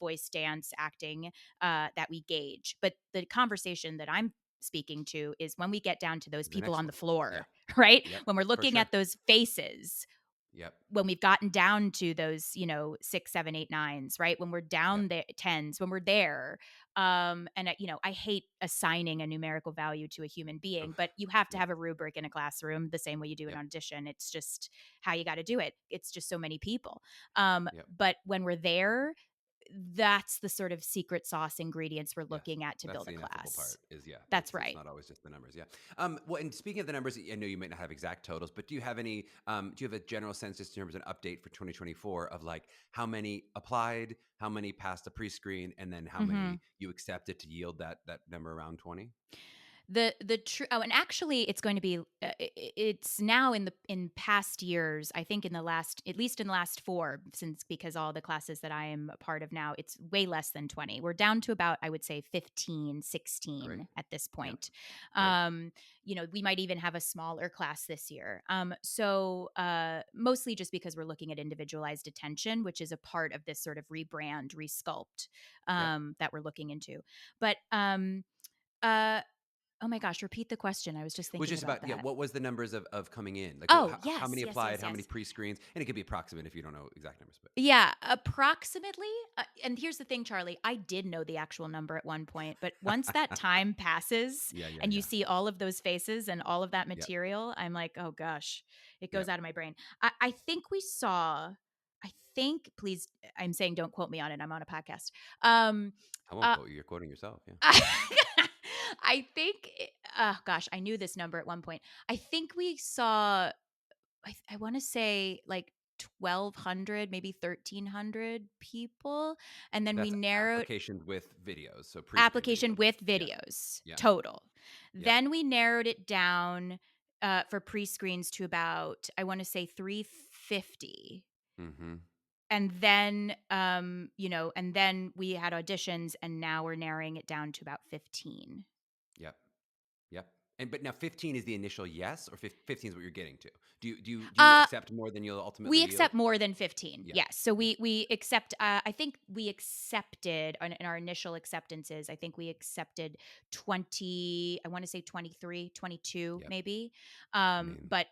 voice, dance, acting, that we gauge. But the conversation that I'm speaking to is when we get down to those The people next on the one. Yeah. floor, right? Yep. When we're For looking sure. at those faces, Yep. when we've gotten down to those, 6, 7, 8, nines, right? When we're Yep. down the tens, when we're there. And I hate assigning a numerical value to a human being, Oof. but you have to Yep. have a rubric in a classroom the same way you do an Yep. audition. It's just how you got to do it. It's just so many people. Yep. But when we're there, that's the sort of secret sauce ingredients we're Yes. looking at to That's build the a ineffable class. part is, yeah, That's it's right. not always just the numbers. Yeah. Well, and speaking of the numbers, I know you might not have exact totals, but do you have a general sense, just in terms of an update for 2024, of like how many applied, how many passed the pre-screen, and then how Hmm. many you accepted to yield that number around 20? The true and actually it's going to be it's now in past years, I think in the last, at least in the last 4, since, because all the classes that I am a part of now, it's way less than 20. We're down to about, I would say, 15, Great. 16 at this Yep. point. Great. We might even have a smaller class this year. Mostly just because we're looking at individualized attention, which is a part of this sort of rebrand, resculpt, Yep. that we're looking into. But uh Oh my gosh, repeat the question. I was just Was thinking just about about, yeah, that. what was the numbers of coming in? Like, Oh, how yes, many yes, yes, applied, how many yes. pre-screens? And it could be approximate if you don't know exact numbers, but Yeah, approximately. And here's the thing, Charlie, I did know the actual number at one point, but once that time passes yeah, yeah, and you yeah. see all of those faces and all of that Yep, material, I'm like, oh gosh, it goes yep. out of my brain. I think we saw, I think, please, I'm saying don't quote me on it. I'm on a podcast. Um, I won't uh, quote you. You're quoting yourself. Yeah. I think, gosh, I knew this number at one point. I think we saw, I want to say like 1,200, maybe 1,300 people. And then we That's narrowed applications with videos, so pre-screen application videos. with Yeah, videos yeah, total. yep. Then we narrowed it down for pre screens to about, I want to say 350. Mhm. And then, and then we had auditions, and now we're narrowing it down to about 15. Yep. Yep. And but now 15 is the initial yes, or 15 is what you're getting to? Do you Uh, accept more than you'll ultimately We yield? accept more than 15. Yeah. Yes. So Yeah. we accept I think we accepted in our initial acceptances, I think we accepted 20, I want to say 23, 22, Yep. maybe. I mean, But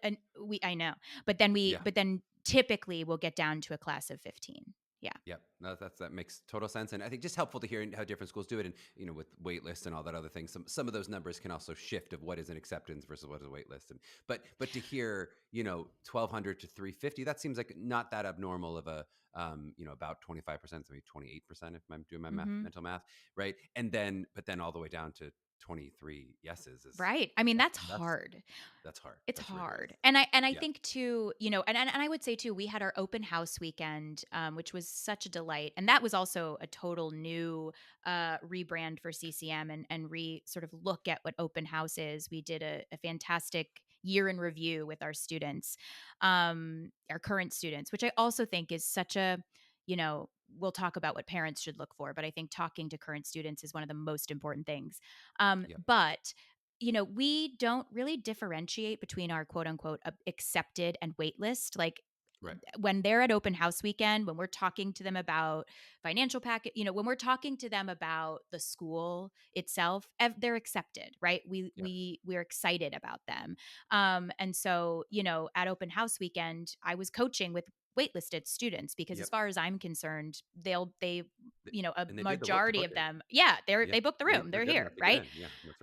and we I know. yeah. But then typically we'll get down to a class of 15. Yeah. Yep. No, that makes total sense, and I think just helpful to hear how different schools do it, and with wait lists and all that other thing. Some of those numbers can also shift of what is an acceptance versus what is a wait list, and but to hear 1,200 to 350, that seems like not that abnormal of a about 25%, maybe 28% if I'm doing my Mhm. mental math right, and then but then all the way down to 23 yeses is Right. I mean, that's that's that's hard. that's hard. It's That's rigorous. hard. And I Yeah. think too, and I would say too, we had our open house weekend, which was such a delight. And that was also a total new rebrand for CCM and sort of look at what open house is. We did a fantastic year in review with our students, our current students, which I also think is such a, we'll talk about what parents should look for, but I think talking to current students is one of the most important things. Yep. But we don't really differentiate between our quote unquote accepted and waitlist. Like Right. when they're at open house weekend, when we're talking to them about financial packet, when we're talking to them about the school itself, they're accepted, right? Yes. We're excited about them. And so, at open house weekend, I was coaching with waitlisted students because as Yep. far as I'm concerned, a And they did the work to majority book of it. them, yeah, Yeah. they booked the room. They're They're good here, enough to get right? in. Yeah, that's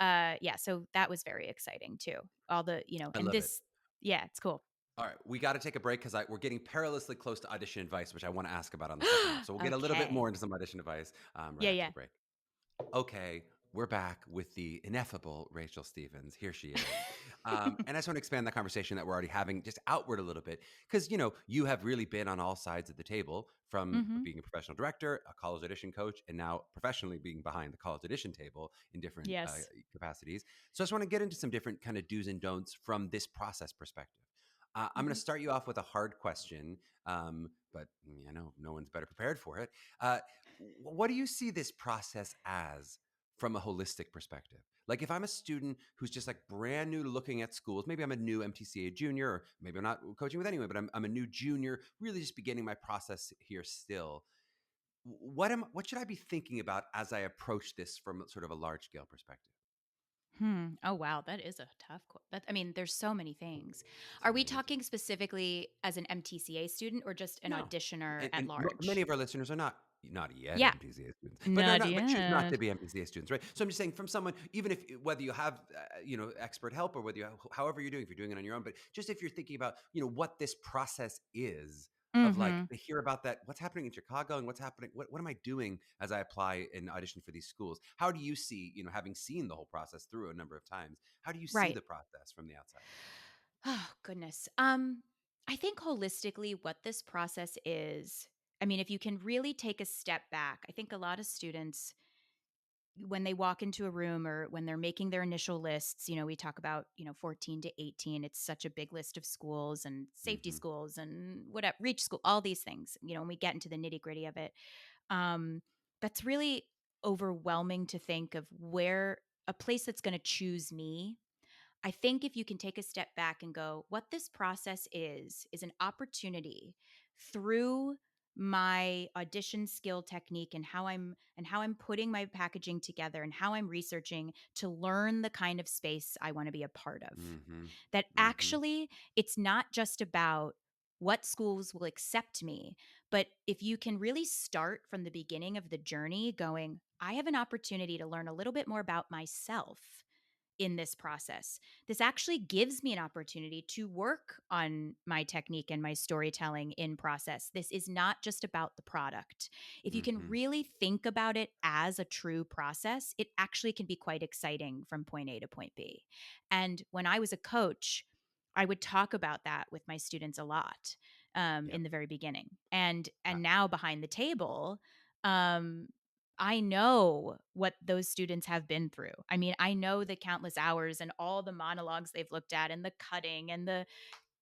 right. Yeah. So that was very exciting too. All the, I and love it. this, yeah, it's cool. All right, we got to take a break because we're getting perilously close to audition advice, which I want to ask about on the second half. So we'll get a little bit more Okay. into some audition advice right Yeah, after yeah. the break. Okay, we're back with the ineffable Rachel Stevens. Here she is. And I just want to expand that conversation that we're already having just outward a little bit because, you have really been on all sides of the table from Mhm. being a professional director, a college audition coach, and now professionally being behind the college audition table in different Yes. capacities. So I just want to get into some different kind of do's and don'ts from this process perspective. I'm going to Mhm. start you off with a hard question, but I know no one's better prepared for it. Uh, what do you see this process as from a holistic perspective? Like if I'm a student who's just like brand new to looking at schools, maybe I'm a new MTCA junior, or maybe I'm not coaching with anyone, but I'm a new junior, really just beginning my process here still. What should I be thinking about as I approach this from sort of a large scale perspective? Oh wow, that is a tough I mean, there's so many things. So Are we many answers. talking specifically as an MTCA student or just an No, auditioner at and many large? of our listeners are not yet Yeah. MTCA students, but they're Not not, but choose not yet. to be MTCA students, right? So I'm just saying, from someone, even if whether you have expert help or whether however you're doing, if you're doing it on your own, but just if you're thinking about what this process is of like Mhm. to hear about that, what's happening in Chicago and what's happening, what am I doing as I apply and audition for these schools? How do you see, having seen the whole process through a number of times, how do you see Right. the process from the outside? Oh, goodness. I think holistically what this process is, I mean, if you can really take a step back, I think a lot of students when they walk into a room or when they're making their initial lists, we talk about, 14 to 18, it's such a big list of schools and safety Hmm. schools and whatever, reach school, all these things, when we get into the nitty-gritty of it. Um, that's really overwhelming to think of where a place that's going to choose me. I think if you can take a step back and go, what this process is an opportunity through my audition skill technique and how I'm putting my packaging together and how I'm researching to learn the kind of space I want to be a part of. Mm-hmm. That Mm-hmm. actually it's not just about what schools will accept me, but if you can really start from the beginning of the journey going, I have an opportunity to learn a little bit more about myself in this process. This actually gives me an opportunity to work on my technique and my storytelling in process. This is not just about the product. If you can Mm-hmm. really think about it as a true process, it actually can be quite exciting from point A to point B. And when I was a coach, I would talk about that with my students a lot Yep. in the very beginning. And now behind the table, um, I know what those students have been through. I mean, I know the countless hours and all the monologues they've looked at and the cutting and the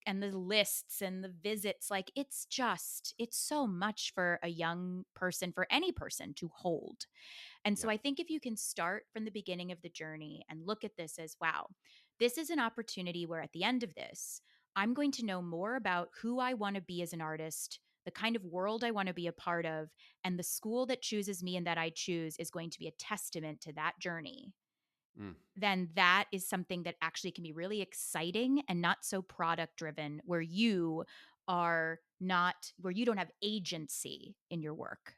lists and the visits. Like it's so much for a young person, for any person to hold. And so Yep. I think if you can start from the beginning of the journey and look at this as, wow, this is an opportunity where at the end of this, I'm going to know more about who I want to be as an artist, the kind of world I want to be a part of, and the school that chooses me and that I choose is going to be a testament to that journey. Mm. Then that is something that actually can be really exciting and not so product driven, where you are not, where you don't have agency in your work.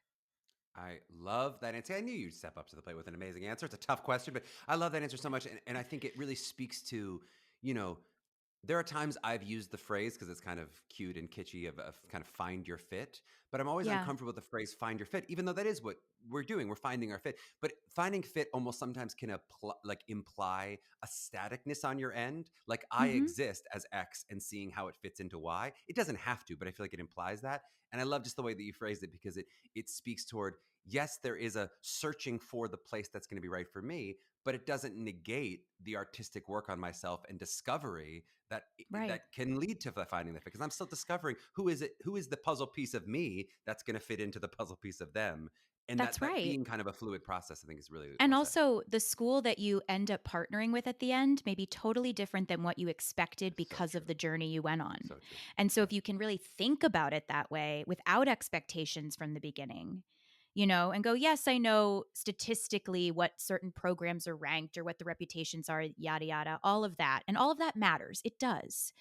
I love that answer. I knew you'd step up to the plate with an amazing answer. It's a tough question, but I love that answer so much. And I think it really speaks to, you know, there are times I've used the phrase because it's kind of cute and kitschy of kind of find your fit, but I'm always Yeah. uncomfortable with the phrase find your fit, even though that is what we're doing. We're finding our fit, but finding fit almost sometimes can imply a staticness on your end. Like I Hmm. exist as X and seeing how it fits into Y. It doesn't have to, but I feel like it implies that. And I love just the way that you phrased it because it speaks toward, yes, there is a searching for the place that's going to be right for me, but it doesn't negate the artistic work on myself and discovery Right. that can lead to finding the fit because I'm still discovering who is the puzzle piece of me that's going to fit into the puzzle piece of them, and That's that right. being kind of a fluid process I think is really And well said. also, the school that you end up partnering with at the end may be totally different than what you expected It's so because of true. the journey you went on. So true. And so, Yep. if you can really think about it that way without expectations from the beginning, you know, and go, yes, I know statistically what certain programs are ranked or what the reputations are, yada, yada, all of that. And all of that matters. It does.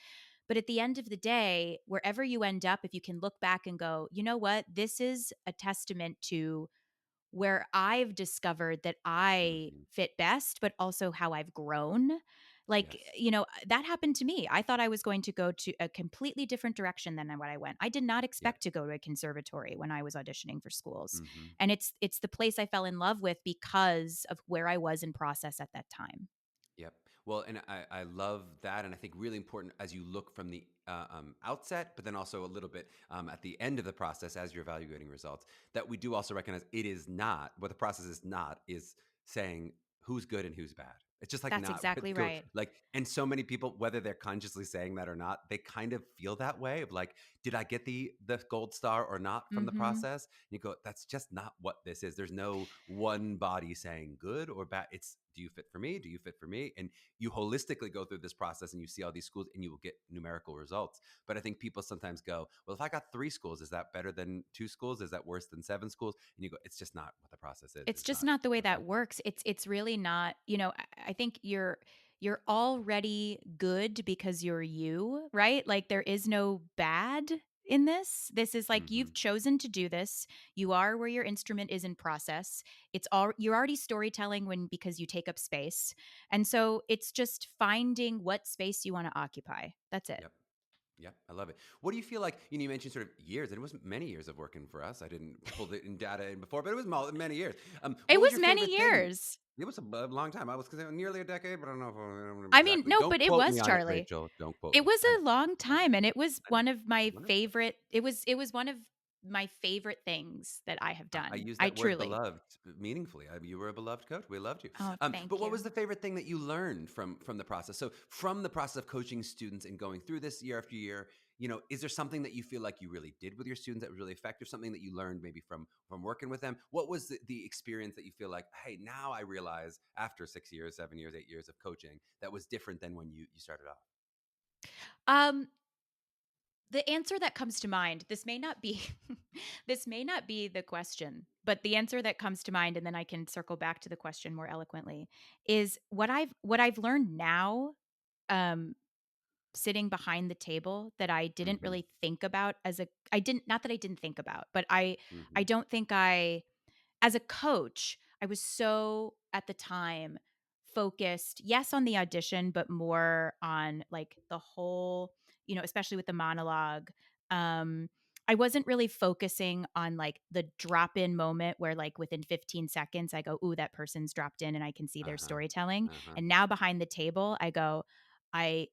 But at the end of the day, wherever you end up, if you can look back and go, you know what, this is a testament to where I've discovered that I Hmm. fit best, but also how I've grown. Like, Yes. you know, that happened to me. I thought I was going to go to a completely different direction than what I went. I did not Yep. expect to go to a conservatory when I was auditioning for schools. Hmm. And it's the place I fell in love with because of where I was in process at that time. Yep. Well, and I love that. And I think really important as you look from the outset, but then also a little bit at the end of the process as you're evaluating results, that we do also recognize it is not what the process is not, is saying who's good and who's bad. It's just like That's not exactly what go right. like, and so many people, whether they're consciously saying that or not, they kind of feel that way of like, did I get the gold star or not from the Mhm. process? And you go, that's just not what this is. There's no one body saying good or bad. It's do you fit for me? Do you fit for me? And you holistically go through this process and you see all these schools and you will get numerical results. But I think people sometimes go, well, if I got 3 schools, is that better than 2 schools? Is that worse than 7 schools? And you go, it's just not what the process is. It's It's just not not the way that reflective. works. It's really not, you know, I think you're already good because you're you, right? Like there is no bad in this. This is like Hmm. you've chosen to do this. You are where your instrument is in process. It's all you're already storytelling when because you take up space. And so it's just finding what space you want to occupy. That's it. Yep. Yep, I love it. What do you feel like? You mentioned sort of years, and it wasn't many years of working for us. I didn't pull the in data in before, but it was many years. It What was was your many favorite thing? years. It was a long time. I was considering nearly a decade, but I don't know if I remember I mean, exactly. no, Don't but it quote me was on it, Charlie. Rachel. Don't quote It me. was I know. a long I know. time, and it was I know. one of my Wonderful. favorite it was one of my favorite things that I have I done. use I that word truly. beloved meaningfully. You were a beloved coach. We loved you. Oh, But thank what was you. the favorite thing that you learned from the process? So from the process of coaching students and going through this year after year, is there something that you feel like you really did with your students that was really effective? Something that you learned maybe from working with them? What was the experience that you feel like, hey, now I realize after 6 years, 7 years, 8 years of coaching that was different than when you started off? Um The answer that comes to mind, this may not be this may not be the question, but the answer that comes to mind, and then I can circle back to the question more eloquently, is what I've learned now, um, sitting behind the table that I didn't Mm-hmm. really think about as a I didn't not that I didn't think about, but I Mm-hmm. don't think as a coach, I was so at the time focused, yes, on the audition, but more on like the whole, especially with the monologue. Um, I wasn't really focusing on like the drop in moment where, like, within 15 seconds, I go, ooh, that person's dropped in and I can see their Uh-huh. storytelling. Uh-huh. And now behind the table, I go,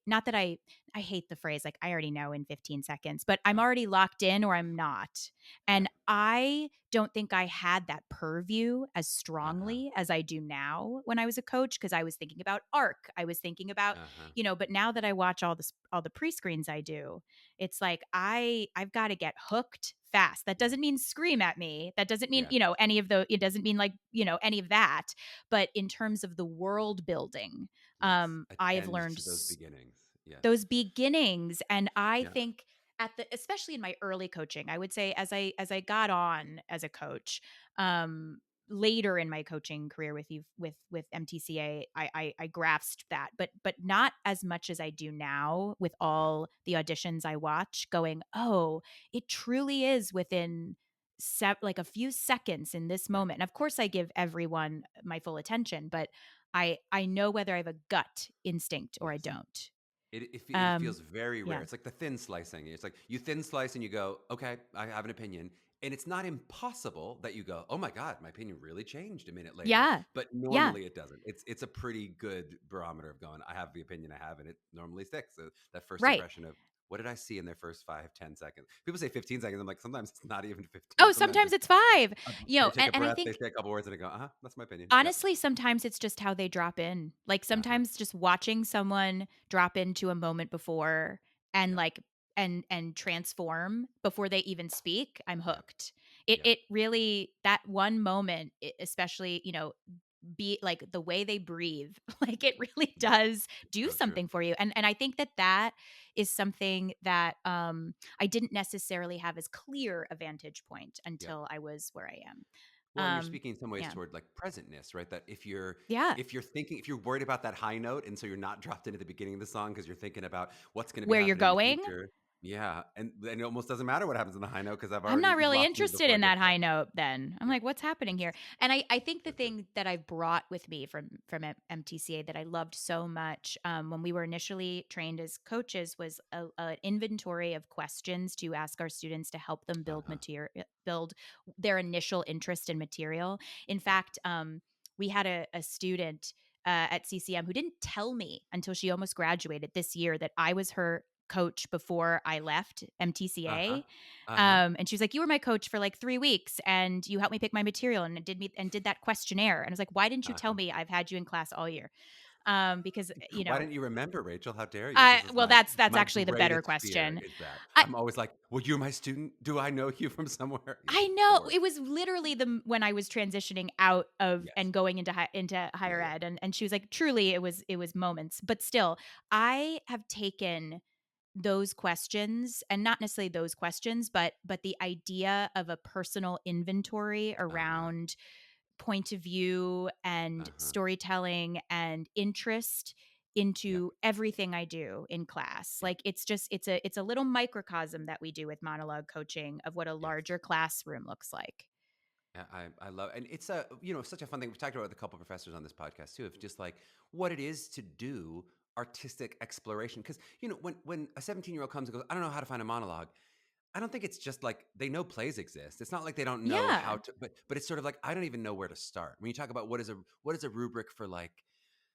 not that I hate the phrase, like, I already know in 15 seconds, but I'm Right. already locked in or I'm not. And Right. I don't think I had that purview as Uh-huh. strongly as I do now when I was a coach, because I was thinking about arc. I was thinking about, Uh-huh. but now that I watch all the pre-screens I do, it's like I've got to get hooked fast. That Yeah. doesn't mean scream at me. That doesn't mean, Yes. it doesn't mean like, any of that, but in terms of the world building, Yes. I have Attend learned to those beginnings. Yes. those beginnings. And I Yeah. think especially in my early coaching, I would say, as I got on as a coach, um later in my coaching career with you, with MTCA, I grasped that, but not as much as I do now with Yeah. all the auditions I watch, going, oh, it truly is within like a few seconds in this Right. moment. And of course I give everyone my full attention, but I know whether I have a gut instinct or I Yes. don't. It feels very rare. Yeah. It's like the thin slicing. It's like you thin slice and you go, okay, I have an opinion. And it's not impossible that you go, oh my God, my opinion really changed a minute later. Yeah. But Yeah. normally it doesn't. It's a pretty good barometer of going, I have the opinion I have, and it normally sticks. So that first Right. impression of what did I see in their first 5, 10 seconds? People say 15 seconds. I'm like, sometimes it's not even 15. Oh, Sometimes sometimes it's it's 5. they take a And I breath, they think say a couple words, and they go, that's my opinion. Yep. honestly, sometimes it's just how they drop in. Like, Uh-huh. sometimes just watching someone drop into a moment before and Yep. like and transform before they even speak, I'm Yep. hooked. It Yep. it really, that one moment, especially, be like the way they breathe, like, it really Yep. does It's do so true. something for you. And I think that is something that I didn't necessarily have as clear a vantage point Yep. until I was where I am. Well, and you're speaking in some ways Yeah. toward like presentness, right? That Yeah. if you're worried about that high note, and so you're not dropped in at the beginning of the song because you're thinking about what's going to be Where you're happening in the going? future. Yeah, and it almost doesn't matter what happens in the high note because I'm not you've really lost me interested before I in get that there. high note then. I'm Yeah, like, what's happening it's here? And I think the so true. thing that I've brought with me from MTCA that I loved so much, when we were initially trained as coaches, was an inventory of questions to ask our students to help them Uh-huh. build their initial interest in material. In Yeah. fact, we had a student at CCM who didn't tell me until she almost graduated this year that I was her coach before I left Uh-huh. MTCA. Uh-huh. And she was like, "You were my coach for like 3 weeks, and you helped me pick my material, and did that questionnaire." And I was like, "Why didn't you tell Uh-huh. me I've had you in class all year?" Because Why didn't you remember, Rachel? How dare you? I This is well, that's my actually the better greatest fear question. is that I I'm always like, well, you're my student. Do I know you from somewhere? Yeah, I the know, worst. it was literally when I was transitioning out of Yes. and going into Yeah, higher yeah. ed, and she was like, truly, it was moments, but still, I have taken those questions, and not necessarily those questions, but the idea of a personal inventory Uh-huh. around point of view and Uh-huh. storytelling and interest Yep. into everything I do in class. Yep. Like, it's a little microcosm that we do with monologue coaching of what a Yes. larger classroom looks like. Yeah, I love, and it's such a fun thing. We've talked about with a couple professors on this podcast too, of just like what it is to do artistic exploration. Because when a 17-year-old comes and goes, I don't know how to find a monologue. I don't think it's just like they know plays exist. It's not like they don't know how Yeah. to, but it's sort of like I don't even know where to start. When you talk about what is a rubric for, like,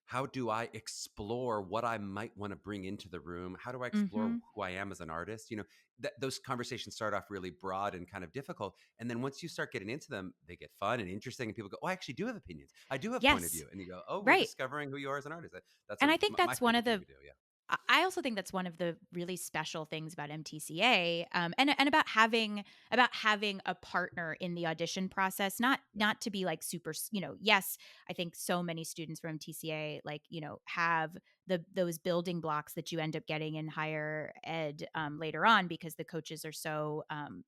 how do I explore what I might want to bring into the room? How do I explore Mhm. who I am as an artist? Those conversations start off really broad and kind of difficult. And then once you start getting into them, they get fun and interesting. And people go, oh, I actually do have opinions. I do have point of Yes. view. And you go, oh, we're Right. discovering who you are as an artist. That's And I think my that's one favorite of thing the we do. Yeah. I also think that's one of the really special things about MTCA, and about having a partner in the audition process. Yeah. Not to be like super, yes, I think so many students from MTCA, like, have those building blocks that you end up getting in higher ed later on, because the coaches are so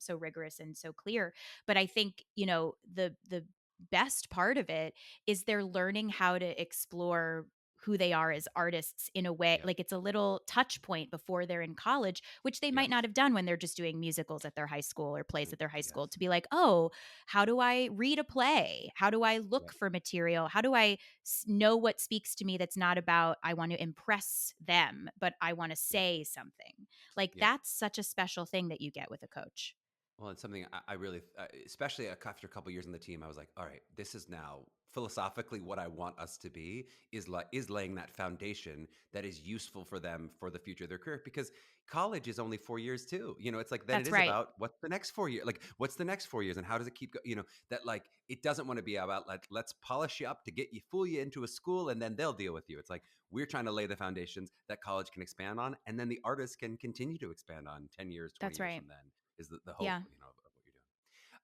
rigorous and so clear. But I think, the best part of it is they're learning how to explore who they are as artists in a way, Yep. like it's a little touch point before they're in college, which they might not Yes. have done when they're just doing musicals at their high school or plays at their high school, Yes. to be like, oh, how do I read a play? How do I look Yep. for material? How do I know what speaks to me, that's not about I want to impress them, but I want to Yep. say something? Like, Yep. that's such a special thing that you get with a coach. Well, it's something I really, especially after a couple years on the team, I was like, all right, this is now philosophically what I want us to be, is laying that foundation that is useful for them for the future of their career. Because college is only 4 years too. It's like then it That's is right. about what's the next 4 year, like what's the next 4 years and how does it keep going? That like it doesn't want to be about like let's polish you up to get you fool you into a school and then they'll deal with you. It's like we're trying to lay the foundations that college can expand on, and then the artists can continue to expand on 10 years, 20 That's years right. from then is the hope, Yeah. of what you're doing.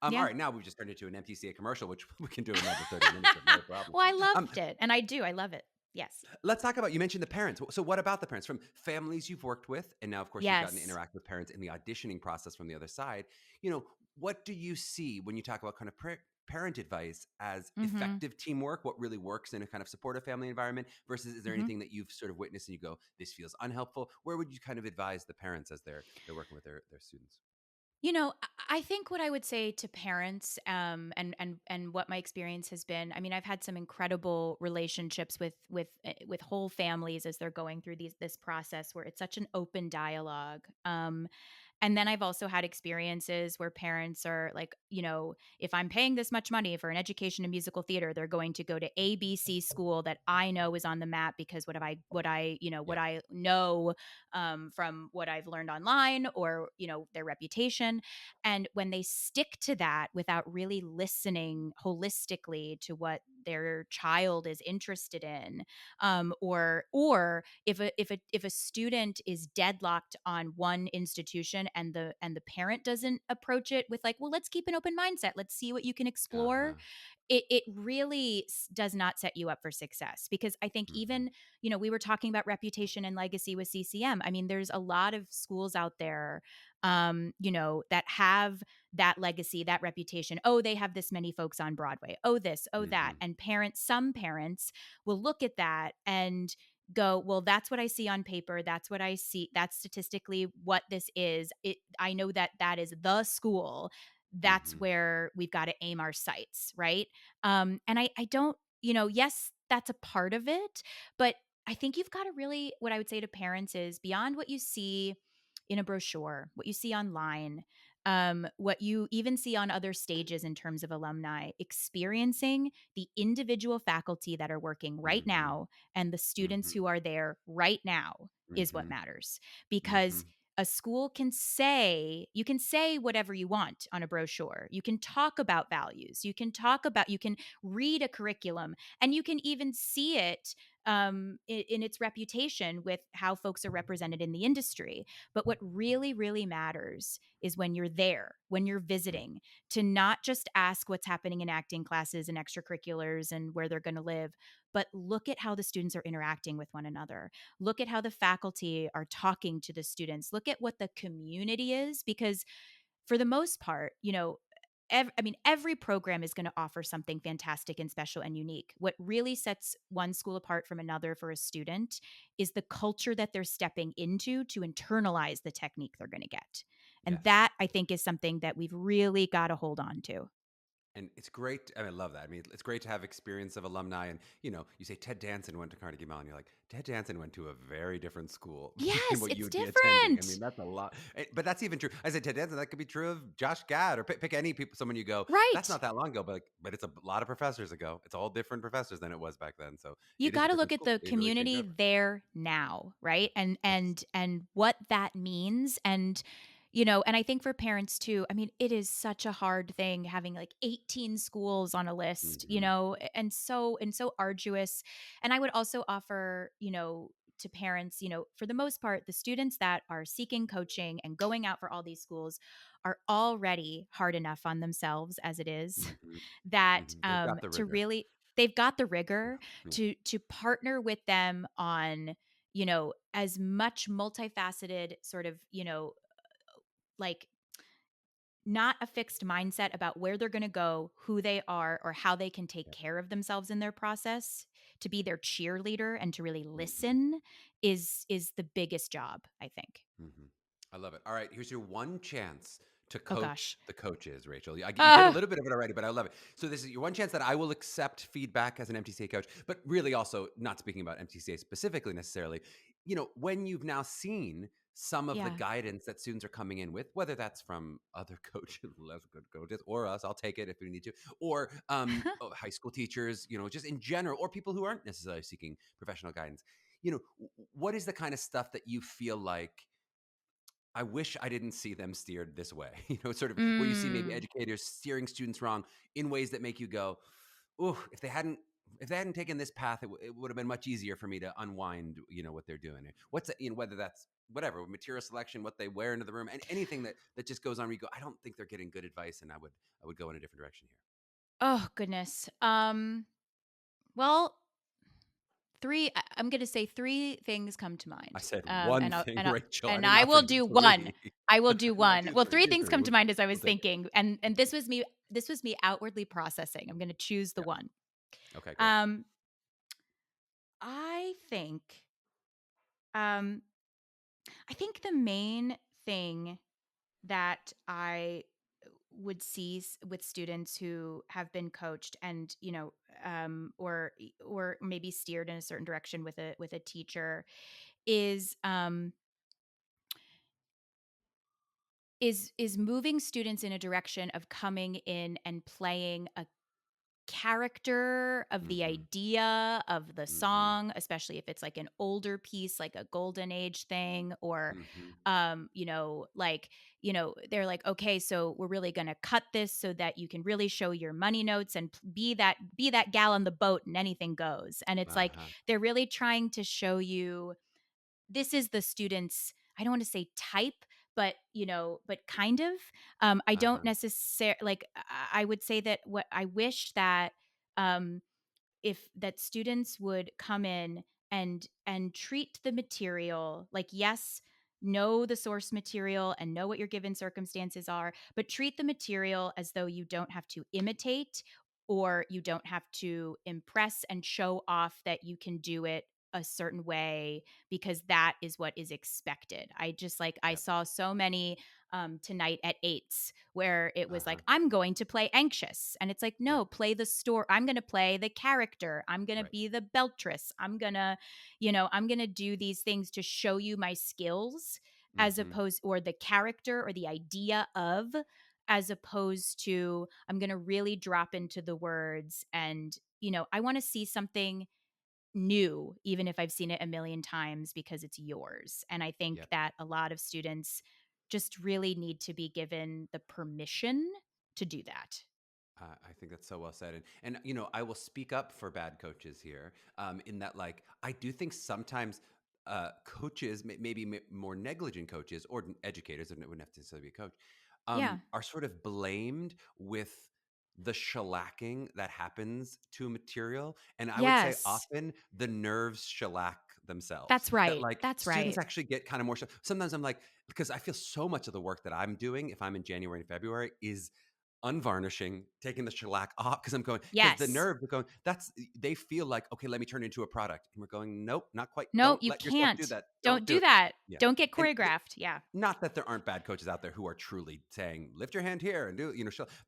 All Yeah. right, now we've just turned into an MTCA commercial, which we can do another 30 minutes of no problem. Well, I Um, loved it. And I love it. Yes. let's talk about, you mentioned the parents. So what about the parents from families you've worked with? And now, of course, you've gotten to Yes. interact with parents in the auditioning process from the other side. You know, what do you see when you talk about kind of parent advice as Mhm. effective teamwork? What really works in a kind of supportive family environment versus is there Mhm. anything that you've sort of witnessed and you go, this feels unhelpful? Where would you kind of advise the parents as they're working with their students? I think what I would say to parents, and what my experience has been. I mean, I've had some incredible relationships with whole families as they're going through this process, where it's such an open dialogue. And then I've also had experiences where parents are like, if I'm paying this much money for an education in musical theater, they're going to go to ABC school that I know is on the map, because what Yeah. I know from what I've learned online, or their reputation. And when they stick to that without really listening holistically to what their child is interested in, or if a student is deadlocked on one institution, and the parent doesn't approach it with like, well, let's keep an open mindset, let's see what you can explore, Uh-huh. it really does not set you up for success. Because I think, Hmm. even, we were talking about reputation and legacy with CCM. I mean, there's a lot of schools out there, that have that legacy, that reputation. Oh, they have this many folks on Broadway. Oh, this, oh, that. Hmm. And some parents will look at that and go, well, that's what I see on paper. That's what I see. That's statistically what this is. I know that is the school. That's Hmm. where we've got to aim our sights, right? And I don't, yes, that's a part of it, but I think you've got to really, what I would say to parents is, beyond what you see in a brochure, what you see online, what you even see on other stages in terms of alumni, experiencing the individual faculty that are working right Hmm. now, and the students Hmm. who are there right now, is what Hmm. matters. Because Hmm. a school you can say whatever you want on a brochure. You can talk about values. You can read a curriculum, and you can even see it in its reputation with how folks are represented in the industry. But what really, really matters is when you're there, when you're visiting, to not just ask what's happening in acting classes and extracurriculars and where they're going to live, but look at how the students are interacting with one another. Look at how the faculty are talking to the students. Look at what the community is, because for the most part, every program is going to offer something fantastic and special and unique. What really sets one school apart from another for a student is the culture that they're stepping into to internalize the technique they're going to get. And Yes. that, I think, is something that we've really got to hold on to. And it's great. I love that. I mean, it's great to have experience of alumni. And, you say Ted Danson went to Carnegie Mellon. You're like, Ted Danson went to a very different school than Yes, what you it's would be attending. I different. mean, that's a lot. But that's even true. I said Ted Danson, that could be true of Josh Gad or pick any people, someone you go, that's Right. not that long ago, but it's a lot of professors ago. It's all different professors than it was back then. So You it is a got to different look at school. the They really change community over. there now, Yeah. right? and Yes. and and what that means. And and I think for parents too, I mean, it is such a hard thing having like 18 schools on a list, Hmm. and so arduous. And I would also offer, to parents, for the most part, the students that are seeking coaching and going out for all these schools are already hard enough on themselves as it is, Hmm. that Hmm. They've got the to rigor. really, they've got the rigor Yeah. to partner with them on, as much multifaceted sort of, like not a fixed mindset about where they're going to go, who they are, or how they can take Yeah. care of themselves in their process, to be their cheerleader and to really Mhm. listen is the biggest job, I think. Mhm. I love it. All right, here's your one chance to Oh coach gosh. the coaches, Rachel. You did a Uh, little bit of it already, but I love it. So this is your one chance that I will accept feedback as an MTCA coach, but really also not speaking about MTCA specifically necessarily. When you've now seen some of the yeah. guidance that students are coming in with, whether that's from other coaches, less good coaches, or us, I'll take it if we need to, or high school teachers, just in general, or people who aren't necessarily seeking professional guidance. What is the kind of stuff that you feel like I wish I didn't see them steered this way. Sort of where you see maybe Mm. educators steering students wrong in ways that make you go, "Ooh, if they hadn't taken this path, it would have been much easier for me to unwind, what they're doing." What's it, whether that's whatever material selection, what they wear into the room, and anything that just goes on. Where you go, I don't think they're getting good advice, and I would go in a different direction here. Oh goodness. Well, I'm going to say three things come to I mind. said Um one and I'll, thing, and I Rachel. I and didn't I offer will you do one. three. I will do No, one. do Well, three. three Do things three. come to mind as I was We'll take it. thinking, and this was me outwardly processing. I'm going to choose the Yeah. one. Okay. Great. Um I think um I think the main thing that I would see with students who have been coached and or maybe steered in a certain direction with a teacher is is moving students in a direction of coming in and playing a character of the Mm-hmm. idea of the Mm-hmm. song, especially if it's like an older piece, like a golden age thing, or Mm-hmm. they're like, okay, so we're really going to cut this so that you can really show your money notes and be that gal on the boat and anything goes. And it's like Uh-huh. they're really trying to show you this is the student's, I don't want to say type, but kind of. I don't Uh-huh. necessarily like, I would say that what I wish that um if that students would come in and treat the material like, yes, know the source material and know what your given circumstances are, but treat the material as though you don't have to imitate or you don't have to impress and show off that you can do it a certain way because that is what is expected. I Yep. saw so many tonight at eights where it was Uh-huh. like, I'm going to play anxious. And it's like, Yep. no, play the story. I'm going to play the character. I'm going to Right. be the beltress. I'm going to do these things to show you my skills as Mm-hmm. opposed, or the character or the idea of, as opposed to, I'm going to really drop into the words. And, I want to see something new, even if I've seen it a million times because it's yours. And I think Yep. that a lot of students just really need to be given the permission to do that. I think that's so well said, and I will speak up for bad coaches here, in that like I do think sometimes coaches, maybe more negligent coaches or educators, and it wouldn't have to necessarily be a coach, Yeah. are sort of blamed with the shellacking that happens to material, and I would say Yes. often the nerves shellac themselves. That's That right. like That's students right. actually get kind of more. Sometimes I'm like, because I feel so much of the work that I'm doing if I'm in January and February is unvarnishing, taking the shellac off because I'm going because the Yes. nerve are going. They feel like okay, let me turn it into a product, and we're going nope, not quite. No, Don't you let yourself do can't. that. Don't Don't do do it. that. Yeah, Don't get and choreographed. Yeah. not that there aren't bad coaches out there who are truly saying lift your hand here and do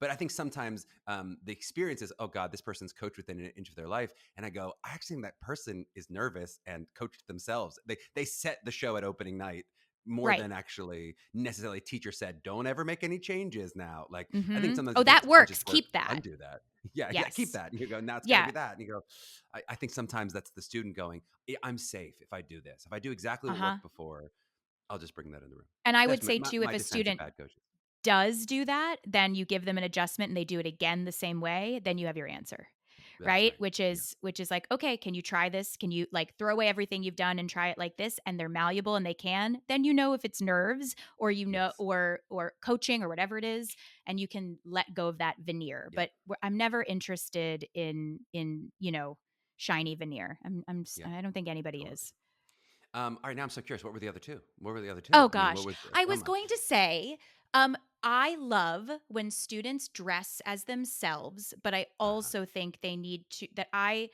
but I think sometimes the experience is oh god, this person's coached within an inch of their life, and I go I actually think that person is nervous and coached themselves. They set the show at opening night more Right. than actually necessarily teacher said don't ever make any changes now. Like I think Mm-hmm. sometimes Oh, it takes that conscious works. work Keep to that. undo that. Yeah, yeah, keep Yes. that. And you go, now it's got to Yeah. be that. And you go, I think sometimes that's the student going, I'm safe if I do this. If I do exactly what Uh-huh. worked before, I'll just bring that in the room. And I would That's say too, if my a defense of student bad coaches. does do that, then you give them an adjustment and they do it again the same way, then you have your answer. That's Right? right. Which Yeah. is which is like, okay, can you try this? Can you like throw away everything you've done and try it like this? And they're malleable and they can, then you know if it's nerves or Yes. or coaching or whatever it is, and you can let go of that veneer. Yep. But I'm never interested in shiny veneer. Yep. I don't think anybody Totally. is. All right, now I'm so curious. What were the other two? What were the other two? Oh I mean, what gosh. was the I so was much? going to say, I love when students dress as themselves, but I Uh-huh. also think they need to that I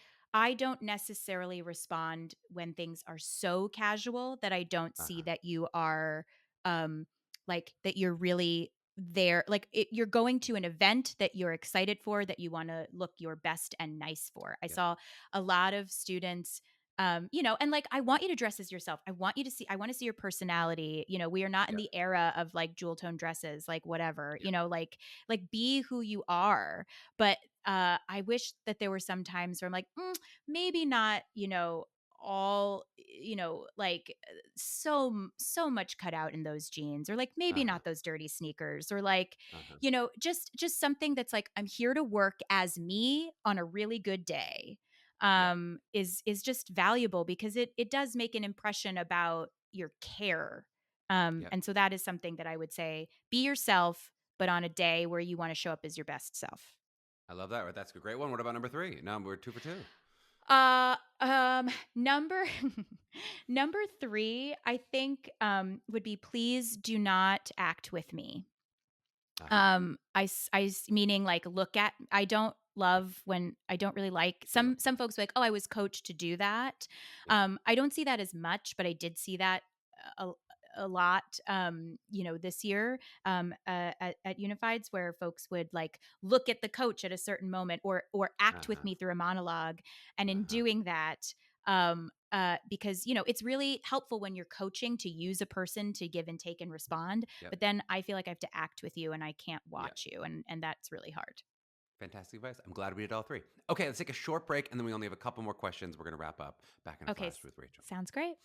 don't necessarily respond when things are so casual that I don't see Uh-huh. that you are um like that you're really there you're going to an event that you're excited for, that you want to look your best and nice for. I Yep. saw a lot of students and like I want you to dress as yourself. I want to see your personality. We are not in Yep. the era of like jewel tone dresses, like whatever, Yep. like be who you are. But I wish that there were some times where I'm like, maybe not, all, so much cut out in those jeans, or like maybe Uh-huh. not those dirty sneakers, or like, Uh-huh. just something that's like I'm here to work as me on a really good day Yep. is just valuable because it does make an impression about your care. Yep. And so that is something that I would say: be yourself, but on a day where you want to show up as your best self. I love that. Right. That's a great one. What about number three? Now we're two for two. Number number three, I think, would be: please do not act with me. Uh-huh. Meaning like look at. I don't love when I don't really like I love some that. folks be like, oh, I was coached to do that. Yep. I don't see that as much, but I did see that a, a lot, this year at Unifieds, where folks would like look at the coach at a certain moment, or act with Uh-huh. me through a monologue, and in Uh-huh. doing that, because it's really helpful when you're coaching to use a person to give and take and respond, Yep. but then I feel like I have to act with you and I can't Yep. watch you, and that's really hard. Fantastic advice. I'm glad we did all three. Okay, let's take a short break and then we only have a couple more questions. We're going to wrap up back in a Okay, flash with Rachel. sounds great.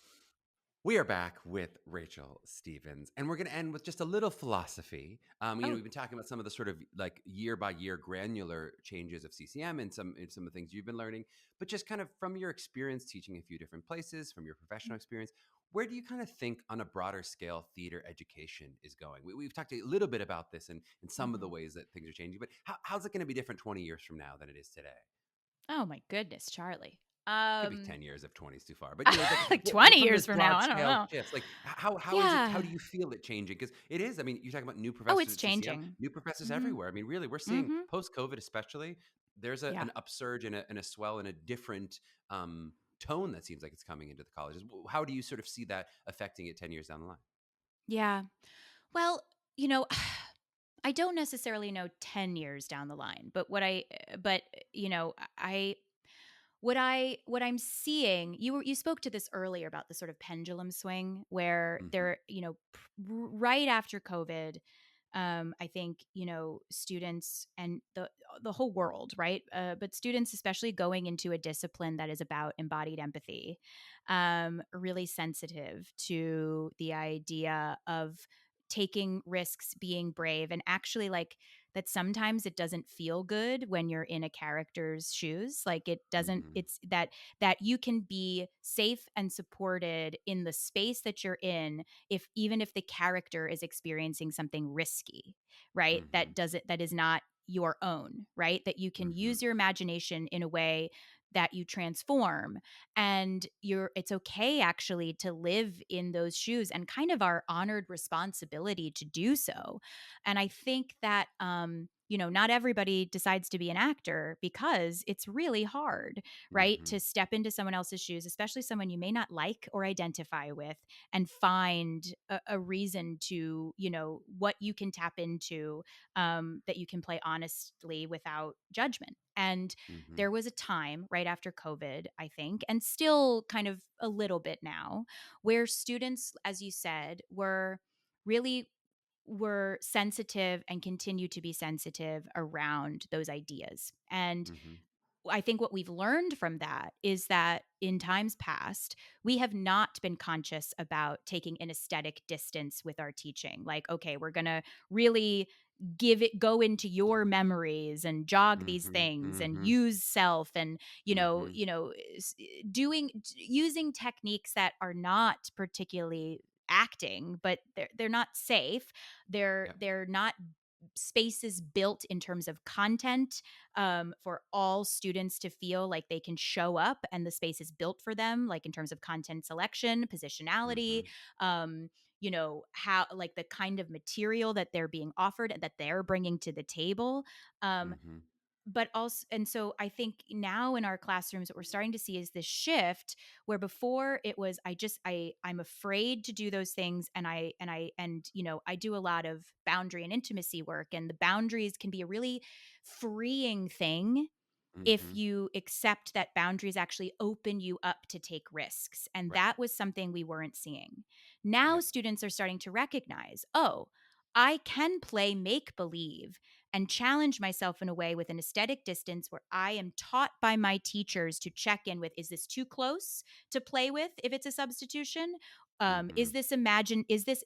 We are back with Rachel Stevens, and we're going to end with just a little philosophy. Oh, We've been talking about some of the sort of like year by year granular changes of CCM and some of the things you've been learning, but just kind of from your experience teaching a few different places, from your professional experience, where do you kind of think on a broader scale theater education is going? We've talked a little bit about this and some of the mhm. ways that things are changing, but how's it going to be different 20 years from now than it is today? Oh my goodness, Charlie. Could be 10 years if 20 is too far, but like Like 20 from years this from now, broad I don't scale know. shifts, like how is it, how Yeah. do you feel it changing? Because it is, I mean, you talk about new Oh, professors it's at CCM, changing. new professors Mhm. everywhere. I mean, really, we're seeing Mhm. post COVID especially, there's Yeah. an upsurge and a swell and a different tone that seems like it's coming into the colleges. How do you sort of see that affecting it 10 years down the line? Yeah. Well, you know, I don't necessarily know 10 years down the line, but you know, I what I'm seeing, you spoke to this earlier about the sort of pendulum swing where Hmm. there, right after COVID, I think, students and the whole world, right? But students, especially going into a discipline that is about embodied empathy, really sensitive to the idea of taking risks, being brave, and actually like that sometimes it doesn't feel good when you're in a character's shoes. Like it doesn't. Hmm. It's that you can be safe and supported in the space that you're in, if even if the character is experiencing something risky, right? Hmm. That is not your own, right? That you can Hmm. use your imagination in a way that you transform, and it's okay actually to live in those shoes, and kind of our honored responsibility to do so. And I think that not everybody decides to be an actor because it's really hard, right? Hmm. To step into someone else's shoes, especially someone you may not like or identify with, and find a reason to, what you can tap into, that you can play honestly without judgment. And Hmm. there was a time right after COVID, I think, and still kind of a little bit now, where students, as you said, were sensitive and continue to be sensitive around those ideas. And Hmm. I think what we've learned from that is that in times past, we have not been conscious about taking an aesthetic distance with our teaching. Like, okay, we're going to really go into your memories and jog these Hmm. things and Hmm. use self, and Hmm. using techniques that are not particularly acting, but they're not safe. They're Yep. they're not spaces built in terms of content, for all students to feel like they can show up and the space is built for them, like in terms of content selection, positionality, Mhm. how, like, the kind of material that they're being offered and that they're bringing to the table. Um, Mhm. but also, and so I think now in our classrooms what we're starting to see is this shift where before it was, I'm afraid to do those things, and I do a lot of boundary and intimacy work, and the boundaries can be a really freeing thing if Mhm. you accept that boundaries actually open you up to take risks. And Right. that was something we weren't seeing. Now Yep. students are starting to recognize, oh, I can play make believe and challenge myself in a way with an aesthetic distance where I am taught by my teachers to check in with, is this too close to play with if it's a substitution? Is Mhm. this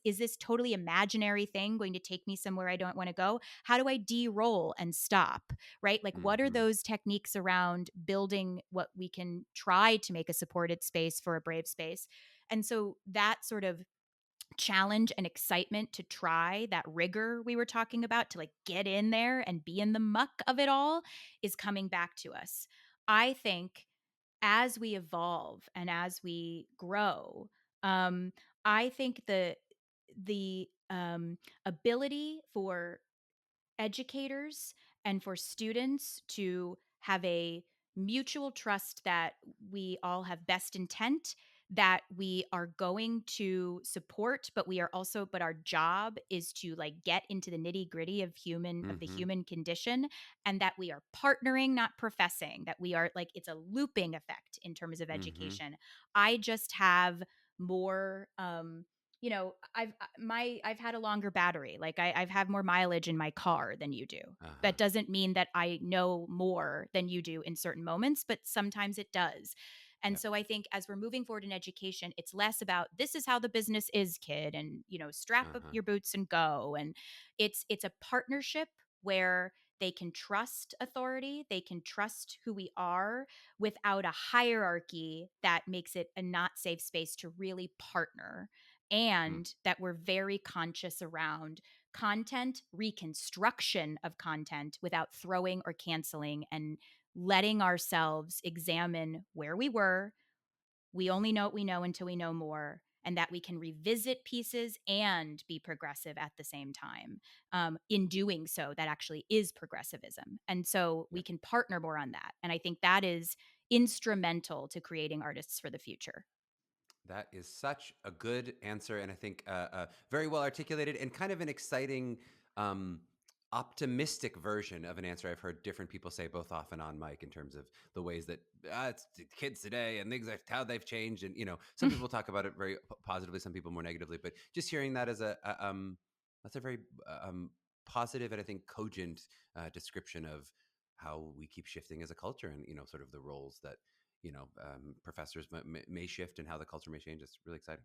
is this totally imaginary thing going to take me somewhere I don't want to go? How do I de-roll and stop? Right? Like, what are Mhm. those techniques around building what we can try to make a supported space for a brave space? And so that sort of challenge and excitement to try that rigor we were talking about, to like get in there and be in the muck of it all, is coming back to us. I think as we evolve and as we grow, um, I think the ability for educators and for students to have a mutual trust that we all have best intent, that we are going to support, but we are also, but our job is to like get into the nitty gritty of the Mhm. human condition, and that we are partnering, not professing, that we are like, it's a looping effect in terms of Mhm. education. I just have more, I've had a longer battery. Like I've had more mileage in my car than you do. Uh-huh. That doesn't mean that I know more than you do in certain moments, but sometimes it does. And Yep. so I think as we're moving forward in education, it's less about this is how the business is, kid, and strap up Uh-huh. your boots and go. And it's a partnership where they can trust authority, they can trust who we are, without a hierarchy that makes it a not safe space to really partner, Mm. and that we're very conscious around content, reconstruction of content without throwing or canceling, and letting ourselves examine where we were. We only know what we know until we know more, and that we can revisit pieces and be progressive at the same time. In doing so, that actually is progressivism. And so we Yep. can partner more on that. And I think that is instrumental to creating artists for the future. That is such a good answer, and I think very well articulated, and kind of an exciting, um, optimistic version of an answer I've heard different people say both off and on mic in terms of the ways that it's the kids today and things like how they've changed, and some people talk about it very positively, some people more negatively, but just hearing that as that's a very positive and I think cogent description of how we keep shifting as a culture, and sort of the roles that professors may shift and how the culture may change. It's really exciting.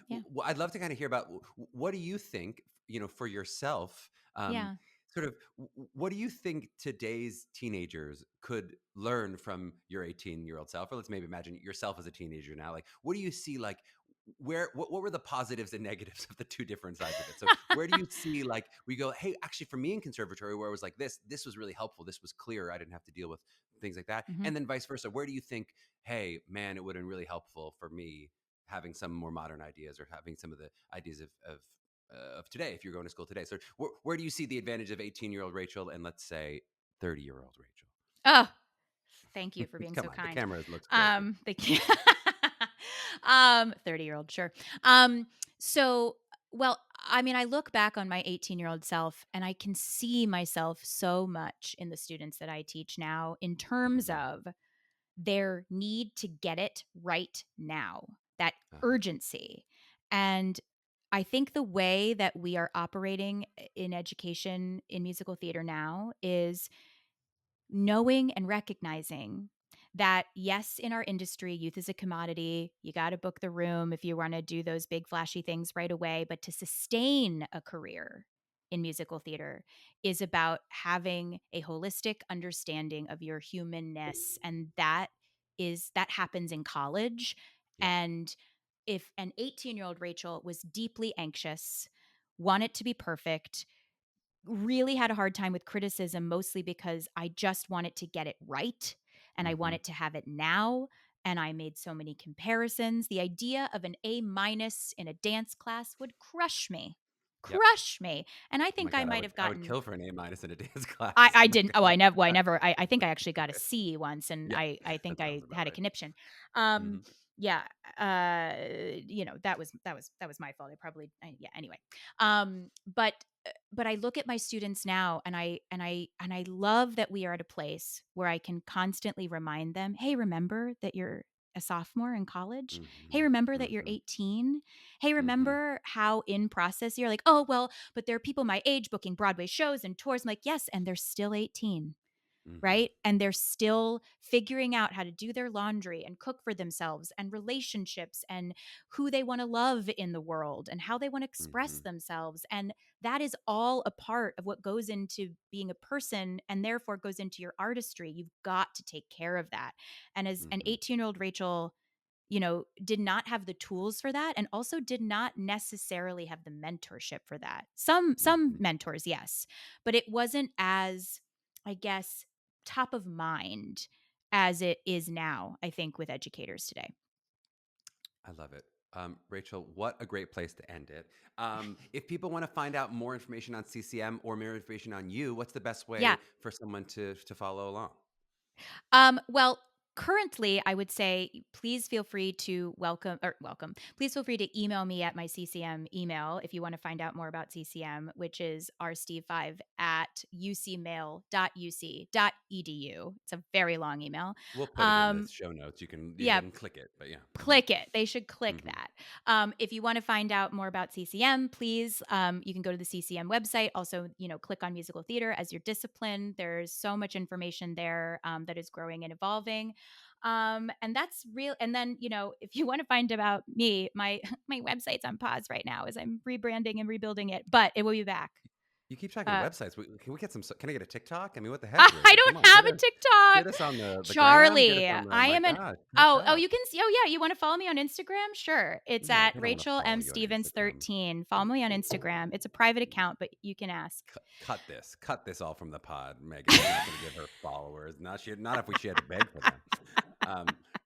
Yeah. I'd love to kind of hear about what do you think, for yourself, Yeah. sort of what do you think today's teenagers could learn from your 18-year-old self? Or let's maybe imagine yourself as a teenager now. Like, what do you see, like, what were the positives and negatives of the two different sides of it? So where do you see, like, we go, hey, actually for me in conservatory, where it was like this was really helpful, this was clear, I didn't have to deal with things like that, Mhm. and then vice versa, where do you think, hey man, it would have been really helpful for me having some more modern ideas, or having some of the ideas of today, if you're going to school today? So where do you see the advantage of 18-year-old Rachel and, let's say, 30-year-old Rachel? Oh, thank you for being Come so on, the kind. camera looks great. Thank you. 30-year-old, sure. So, well, I mean, I look back on my 18-year-old self and I can see myself so much in the students that I teach now in terms Hmm. of their need to get it right now, that Uh-huh. urgency. And I think the way that we are operating in education in musical theater now is knowing and recognizing that, yes, in our industry, youth is a commodity. You got to book the room if you want to do those big flashy things right away. But to sustain a career in musical theater is about having a holistic understanding of your humanness. And that happens in college. Yep. And if an 18-year-old Rachel was deeply anxious, wanted to be perfect, really had a hard time with criticism, mostly because I just wanted to get it right and I Mm-hmm. wanted to have it now. And I made so many comparisons. The idea of an A minus in a dance class would crush me, Yep. crush me. And I Oh my think I God, might have I would gotten kill for an A minus in a dance I class. I Oh my didn't oh, I goodness. never well, I never I think I actually got a C once, and Yeah, I that think I sounds about had a right. conniption. Um, Mm-hmm. yeah, that was my fault. Yeah, anyway. But but I look at my students now, and I love that we are at a place where I can constantly remind them, "Hey, remember that you're a sophomore in college? Hey, Mm-hmm. remember that you're Mm-hmm. 18? Hey, Mm-hmm. remember how in process you're like, oh, well, but there are people my age booking Broadway shows and tours." I'm like, yes, and they're still 18, Mm-hmm. right? And they're still figuring out how to do their laundry and cook for themselves and relationships and who they want to love in the world and how they want to express Mm-hmm. themselves. And that is all a part of what goes into being a person and therefore goes into your artistry. You've got to take care of that. And as an Mm-hmm. 18-year-old Rachel, did not have the tools for that and also did not necessarily have the mentorship for that. Some Mm-hmm. mentors, yes, but it wasn't as, I guess, top of mind as it is now, I think, with educators today. I love it. Rachel, what a great place to end it. If people want to find out more information on CCM or more information on you, what's the best Yeah. way for someone to follow along? Well, currently, I would say please feel free to welcome. Please feel free to email me at my CCM email if you want to find out more about CCM, which is rsteve5@ucmail.uc.edu. It's a very long email. We'll put it in the Um, show notes. They yeah, can click it, but yeah. Mm-hmm. click it. They should click Mm-hmm. that. If you want to find out more about CCM, please, you can go to the CCM website. Also, click on musical theater as your discipline. There's so much information there that is growing and evolving. And that's real. And then, if you want to find about me, my my website's on pause right now as I'm rebranding and rebuilding it, but it will be back. You keep talking Uh, websites. Can we get some? Can I get a TikTok? I mean, what the heck, I Rachel? Come don't on, have a get TikTok. us on the gram. Get us Charlie, on the. I My am an God, catch oh, up. you can see. Oh, yeah, you want to follow me on Instagram? Sure. It's No, at they don't want to Rachel follow M you on Stevens Instagram. 13. Follow me on Instagram. It's a private account, but you can ask. Cut this. Cut this all from the pod, Megan. We're not going to give her followers. Not if she had to beg for them.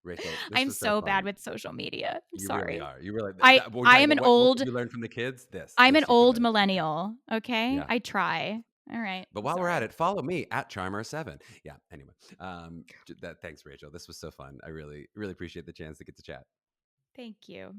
Rachel, this I'm was so so bad fun. with social media. I'm You really sorry. are. You really. I Well, I tell you am an what did old you learn from the kids? I'm The an old superlative. millennial, okay? Yeah. I try. All right. But I'm while we're at sorry. it, follow me at Charmer7. Yeah. Anyway, thanks, Rachel. This was so fun. I really, really appreciate the chance to get to chat. Thank you.